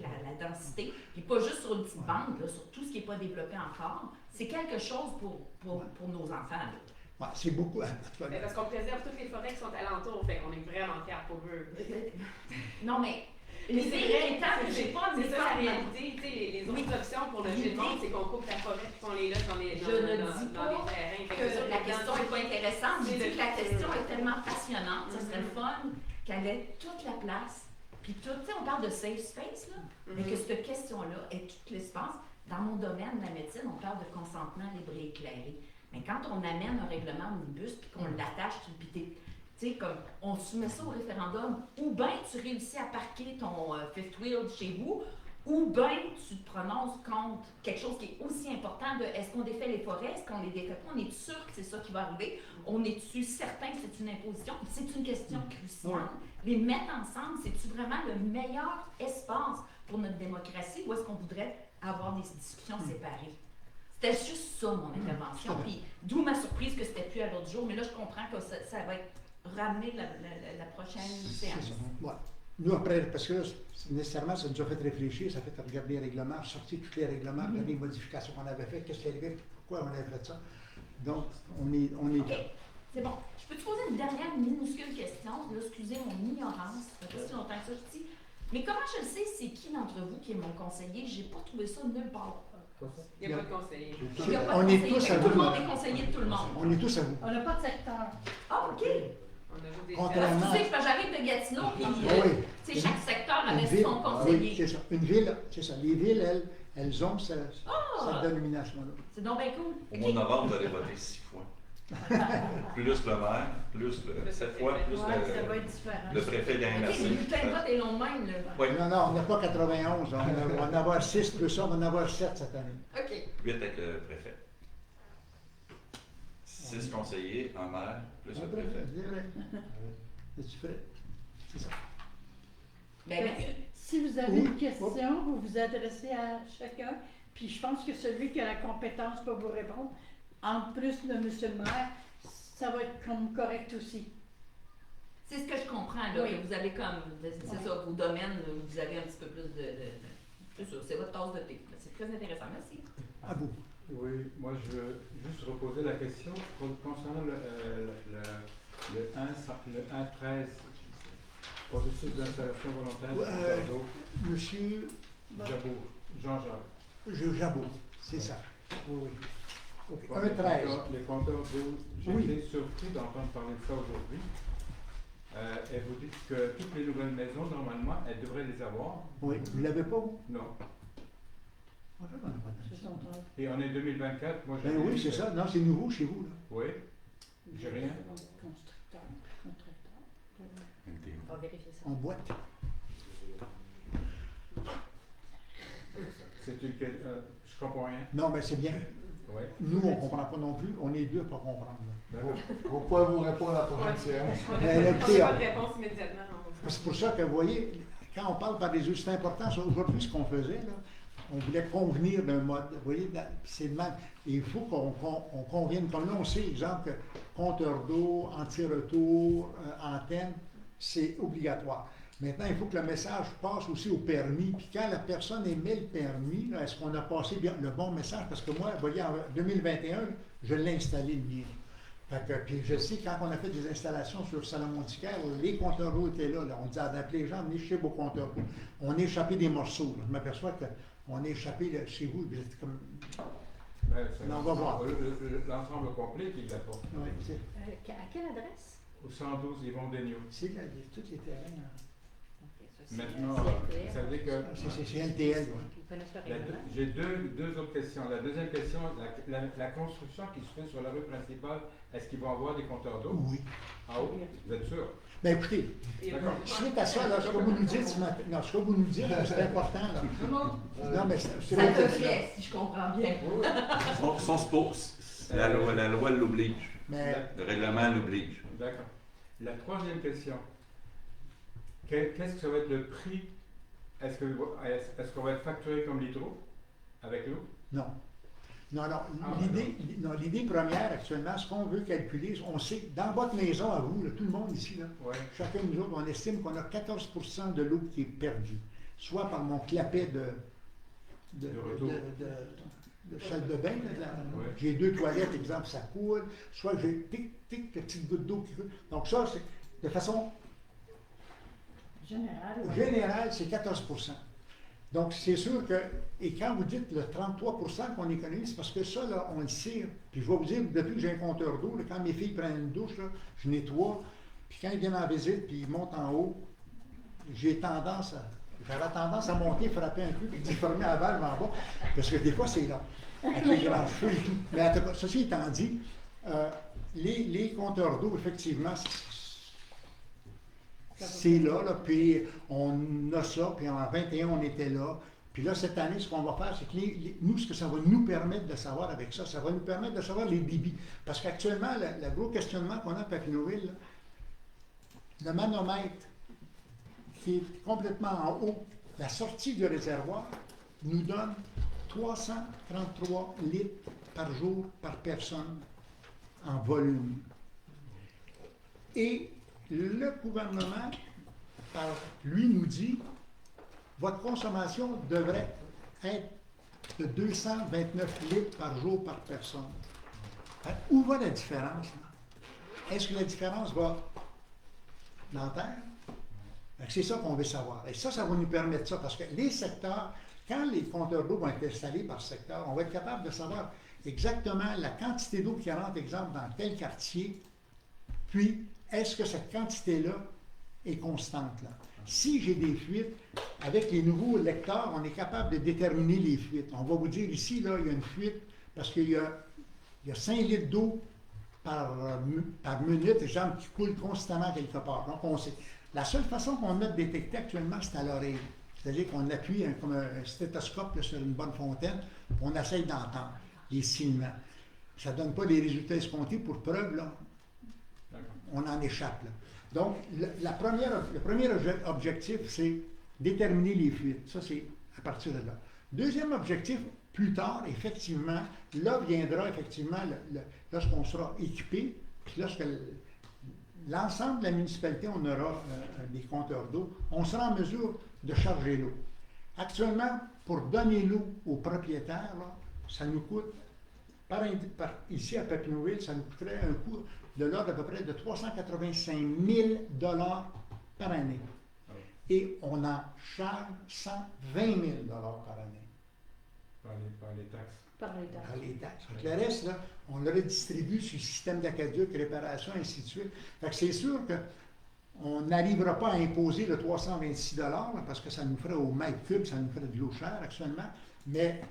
S4: la densité, puis pas juste sur une petite bande, là, sur tout ce qui n'est pas développé encore, c'est quelque chose pour nos enfants. Là.
S1: Ouais, c'est beaucoup.
S10: Mais parce qu'on préserve toutes les forêts qui sont alentour, fait qu'on est vraiment fiers pour eux.
S4: Non, mais l'idée étant que j'ai pas
S10: c'est ça la réalité. Les autres options pour le jeu de monde, c'est qu'on coupe la forêt et qu'on les laisse dans les terrains.
S4: Que la question n'est pas intéressante. Je dis que la question est tellement passionnante. Ça serait le fun qu'elle ait toute la place. Puis tout, tu sais, on parle de safe space, là, mais que cette question-là ait tout l'espace. Dans mon domaine, la médecine, on parle de consentement libre et éclairé. Mais quand on amène un règlement omnibus puis qu'on l'attache, puis tu sais, comme on soumet ça au référendum, ou bien tu réussis à parquer ton fifth wheel chez vous, ou bien tu te prononces contre quelque chose qui est aussi important de est-ce qu'on défait les forêts, est-ce qu'on les défait pas, on est sûr que c'est ça qui va arriver, on est-tu certain que c'est une imposition, c'est une question cruciale. Les mettre ensemble, c'est-tu vraiment le meilleur espace pour notre démocratie ou est-ce qu'on voudrait avoir des discussions séparées? C'était juste ça, mon intervention. Puis, d'où ma surprise que c'était plus à l'autre jour. Mais là, je comprends que ça va être ramené la prochaine séance.
S1: Ouais. Nous, après, parce que là, nécessairement, ça nous a fait réfléchir, ça fait regarder les règlements, sortir tous les règlements, regarder les modifications qu'on avait faites, qu'est-ce qui arrivait, pourquoi on avait fait ça. Donc, on est
S4: okay. C'est bon. Je peux te poser une dernière minuscule question? Là, excusez mon ignorance, ça fait pas si longtemps que ça, je dis. Mais comment je le sais, c'est qui d'entre vous qui est mon conseiller? J'ai pas trouvé ça nulle part.
S10: Il n'y a pas de conseiller.
S1: On est tous à vous.
S4: Tout le monde est conseiller de tout le monde.
S1: On est tous à vous.
S7: On n'a pas de secteur.
S4: Ah, OK.
S1: Contrairement...
S4: Tu sais que j'arrive de Gatineau, puis chaque secteur avait son conseiller.
S1: Oui, c'est ça. Une ville, c'est ça. Les villes, elles ont cette dénomination-là.
S4: C'est donc bien cool.
S8: Au mois de novembre, vous allez voter 6 fois. Plus le maire, plus 7 fois, plus le préfet de la MRC.
S4: Le bulletin de vote est long même.
S1: Oui. Non, on n'a pas 91. On va en avoir 6 plus ça, on va en avoir 7 cette année.
S4: OK.
S8: 8 avec le préfet. 6 conseillers, un maire, plus le préfet.
S1: C'est vrai. C'est vrai. C'est ça.
S7: Si vous avez une question, vous vous adressez à chacun. Puis je pense que celui qui a la compétence pour vous répondre, en plus de M. le maire, ça va être comme correct aussi.
S4: C'est ce que je comprends, là, que vous avez comme, c'est ça, vos domaines, vous avez un petit peu plus de c'est ça, c'est votre tasse de thé. C'est très intéressant, merci.
S1: À vous.
S13: Oui, moi je veux juste reposer la question concernant le 1.13 Processus d'installation volontaire du compteur d'eau.
S1: Monsieur
S13: Jabour, Jean-Jacques.
S1: Jabot, c'est ça. Oui, oui. Ok,
S13: Bon,
S1: 1,13.
S13: les compteurs d'eau, j'ai
S1: Oui.
S13: été surpris d'entendre parler de ça aujourd'hui. Et vous dites que toutes les nouvelles maisons, normalement, elles devraient les avoir.
S1: Oui, vous ne l'avez pas, vous?
S13: Non.
S1: Ah, j'en ai pas de ça.
S13: Et on est 2024, moi
S1: Ben oui, c'est ça. Non, c'est nouveau chez vous, là.
S13: Oui, j'ai rien.
S7: Constructeur.
S9: On va vérifier ça.
S1: En boîte.
S13: C'est une je comprends rien.
S1: Non, mais c'est bien.
S13: Oui.
S1: Nous, on ne comprend pas non plus. On est deux pour comprendre.
S13: D'accord.
S3: On va pouvoir vous répondre à la prochaine séance.
S10: On
S1: Ben,
S10: n'a
S1: écoutez,
S10: pas de réponse immédiatement.
S1: c'est pour ça que, vous voyez, quand on parle par des yeux, c'est important. Ça, aujourd'hui, ce qu'on faisait, là, on voulait convenir d'un mode. Vous voyez, c'est le même. Il faut qu'on convienne. Comme là, on sait, exemple, que compteur d'eau, anti-retour, antenne, c'est obligatoire. Maintenant, il faut que le message passe aussi au permis. Puis quand la personne émet le permis, là, est-ce qu'on a passé bien le bon message? Parce que moi, vous voyez, en 2021, je l'ai installé le mien. Fait que, puis je sais, quand on a fait des installations sur Salomon-Ticaire, les compteurs d'eau étaient là. On disait d'appeler les gens, venez chez vos compteurs d'eau. On a échappé des morceaux. Là. Je m'aperçois qu'on a échappé là, chez vous. Vous êtes comme...
S13: Ben,
S1: Non, on va voir.
S13: L'ensemble complet qui l'apporte.
S1: Ouais,
S9: À quelle adresse?
S13: Au 112 Yvon Daigneault.
S1: c'est là, tous les terrains. Là.
S13: Maintenant, ça veut dire que...
S1: C'est LTL. Ouais.
S9: Ils connaissent le règlement.
S13: J'ai deux autres questions. La deuxième question, la construction qui se fait sur la rue principale, est-ce qu'ils vont avoir des compteurs d'eau?
S1: Oui.
S13: En haut? Vous êtes sûr?
S1: Ben écoutez,
S13: D'accord.
S1: suite à ça, là, ce que vous nous dites ce matin, non, ce que vous nous dites, c'est important. Là. Non, mais c'est
S4: Ça te fait, si je comprends bien.
S8: Son sport, la loi l'oblige.
S1: Mais
S8: Le règlement l'oblige.
S13: D'accord. La troisième question. Qu'est-ce que ça va être le prix? Est-ce qu'on va être facturé comme l'hydro avec l'eau?
S1: non. Non, non.
S13: Ah,
S1: L'idée première actuellement, ce qu'on veut calculer, on sait, dans votre maison à vous, là, tout le monde ici, là,
S13: Ouais.
S1: chacun de nous autres, on estime qu'on a 14% de l'eau qui est perdue. Soit par mon clapet de salle de bain, là,
S13: Ouais.
S1: j'ai 2 toilettes, exemple, ça coule, soit j'ai tic, des petites gouttes d'eau qui coulent. Donc ça, c'est de façon générale, c'est 14%. Donc, c'est sûr que, et quand vous dites le 33% qu'on économise, c'est parce que ça, là, on le sait. Puis je vais vous dire, depuis que j'ai un compteur d'eau, là, quand mes filles prennent une douche, là, je nettoie. Puis quand ils viennent en visite, puis ils montent en haut, j'aurais tendance à monter, frapper un peu, puis déformer la valve en bas. Parce que des fois, c'est là, avec les grands cheveux et tout. Mais en tout cas, ceci étant dit, les compteurs d'eau, effectivement, c'est là, puis on a ça, puis en 21, on était là. Puis là, cette année, ce qu'on va faire, c'est que nous, ce que ça va nous permettre de savoir avec ça, ça va nous permettre de savoir les débits. Parce qu'actuellement, le gros questionnement qu'on a à Papineauville, là, le manomètre qui est complètement en haut, la sortie du réservoir, nous donne 333 litres par jour par personne en volume. Et le gouvernement, lui, nous dit, votre consommation devrait être de 229 litres par jour par personne. Où va la différence? Est-ce que la différence va dans la terre? C'est ça qu'on veut savoir. Et ça va nous permettre ça, parce que les secteurs, quand les compteurs d'eau vont être installés par secteur, on va être capable de savoir exactement la quantité d'eau qui rentre, exemple, dans tel quartier, puis est-ce que cette quantité-là est constante là? Si j'ai des fuites, avec les nouveaux lecteurs, on est capable de déterminer les fuites. On va vous dire ici, là, il y a une fuite parce qu'il y a 5 litres d'eau par minute, exemple, qui coule constamment quelque part. Donc, on sait. La seule façon qu'on a de détecter actuellement, c'est à l'oreille. C'est-à-dire qu'on appuie comme un stéthoscope là, sur une bonne fontaine, puis on essaye d'entendre les signaux. Ça ne donne pas des résultats escomptés pour preuve, là. On en échappe, là. Donc, le premier objectif, c'est déterminer les fuites. Ça, c'est à partir de là. Deuxième objectif, plus tard, effectivement, là viendra effectivement, lorsqu'on sera équipé, puis lorsque l'ensemble de la municipalité, on aura des compteurs d'eau, on sera en mesure de charger l'eau. Actuellement, pour donner l'eau aux propriétaires, là, ça nous coûte, ici à Papineauville, ça nous coûterait un coût de l'ordre à peu près de 385 000 $ par année. et on en charge 120 000 par année.
S13: Par les taxes.
S7: Par les dates.
S1: Par les taxes. Donc, le reste, là, on le redistribue sur le système d'aqueduc, réparation, ainsi de suite. Fait que c'est sûr qu'on n'arrivera pas à imposer le 326 là, parce que ça nous ferait au mètre cube, ça nous ferait de l'eau chère actuellement, mais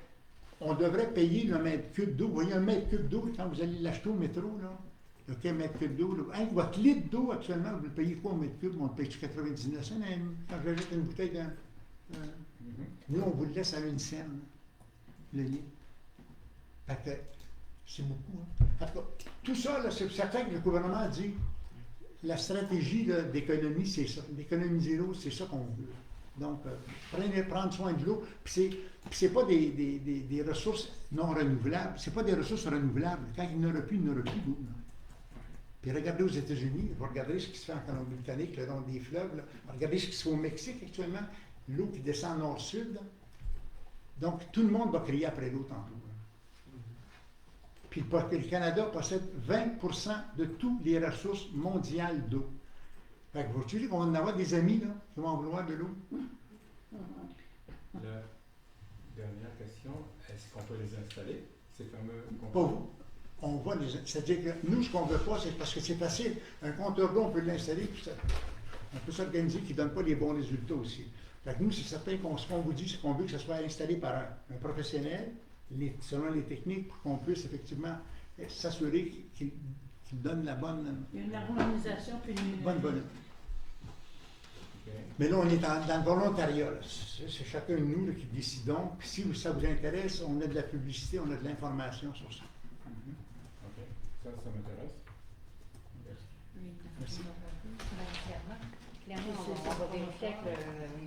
S1: on devrait payer le mètre cube d'eau. Vous voyez un mètre cube d'eau, quand vous allez l'acheter au métro, là, OK, mètre cube d'eau. Votre litre d'eau, actuellement, vous le payez quoi au mètre cube? On le paye 99 cents. Quand j'achète une bouteille nous, on vous le laisse à 1 scène, le litre. Fait que c'est beaucoup. Hein? En tout cas, tout ça, là, c'est certain que le gouvernement a dit la stratégie là, d'économie, c'est ça. D'économiser l'eau, c'est ça qu'on veut. Donc, prendre soin de l'eau. Puis c'est pas des ressources non renouvelables. C'est pas des ressources renouvelables. Quand il n'y en aura plus, il n'y en aura plus d'eau. Puis regardez aux États-Unis, vous regardez ce qui se fait en Colombie-Britannique, le long des fleuves. Là. Regardez ce qui se fait au Mexique actuellement, l'eau qui descend nord-sud. Donc, tout le monde va crier après l'eau tantôt. Puis le Canada possède 20% de toutes les ressources mondiales d'eau. Fait que vous savez qu'on va en avoir des amis là, qui vont vouloir de l'eau.
S13: La dernière question, est-ce qu'on peut les installer, ces fameux
S1: Pas
S13: compteurs?
S1: vous. On va les. C'est-à-dire que nous, ce qu'on ne veut pas, c'est parce que c'est facile. Un compteur d'eau, on peut l'installer, puis on peut s'organiser qui ne donne pas les bons résultats aussi. Fait que nous, c'est certain ce qu'on vous dit, c'est qu'on veut que ça soit installé par un professionnel, selon les techniques, pour qu'on puisse effectivement s'assurer qu'il donne la bonne.
S7: Il y a une harmonisation puis une.
S1: Bonne volume.
S13: Okay.
S1: Mais là, on est dans le volontariat. C'est chacun de nous là, qui décidons. Puis si ça vous intéresse, on a de la publicité, on a de l'information sur ça.
S13: OK. Ça m'intéresse.
S1: Merci.
S9: Clairement, on va vérifier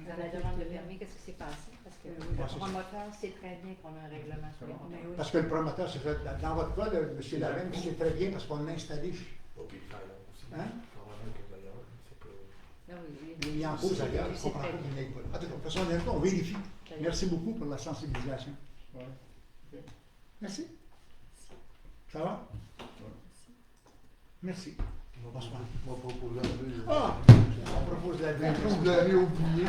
S9: dans la demande de permis, qu'est-ce qui s'est passé? Parce que le promoteur sait très bien qu'on a un règlement sur les compteurs.
S1: Parce que le promoteur, c'est fait. Dans votre cas, M. Laveine, c'est très bien parce qu'on l'a installé. Hein? Il en pose ailleurs, il ne comprend pas qu'il n'aille pas. De toute façon, on vérifie. Merci beaucoup pour la sensibilisation.
S13: Ouais. Okay.
S1: Merci. Ça va? Merci. Bonsoir.
S3: On va proposer la deux.
S1: Ah! On propose la deux.
S3: Vous l'avez oublié.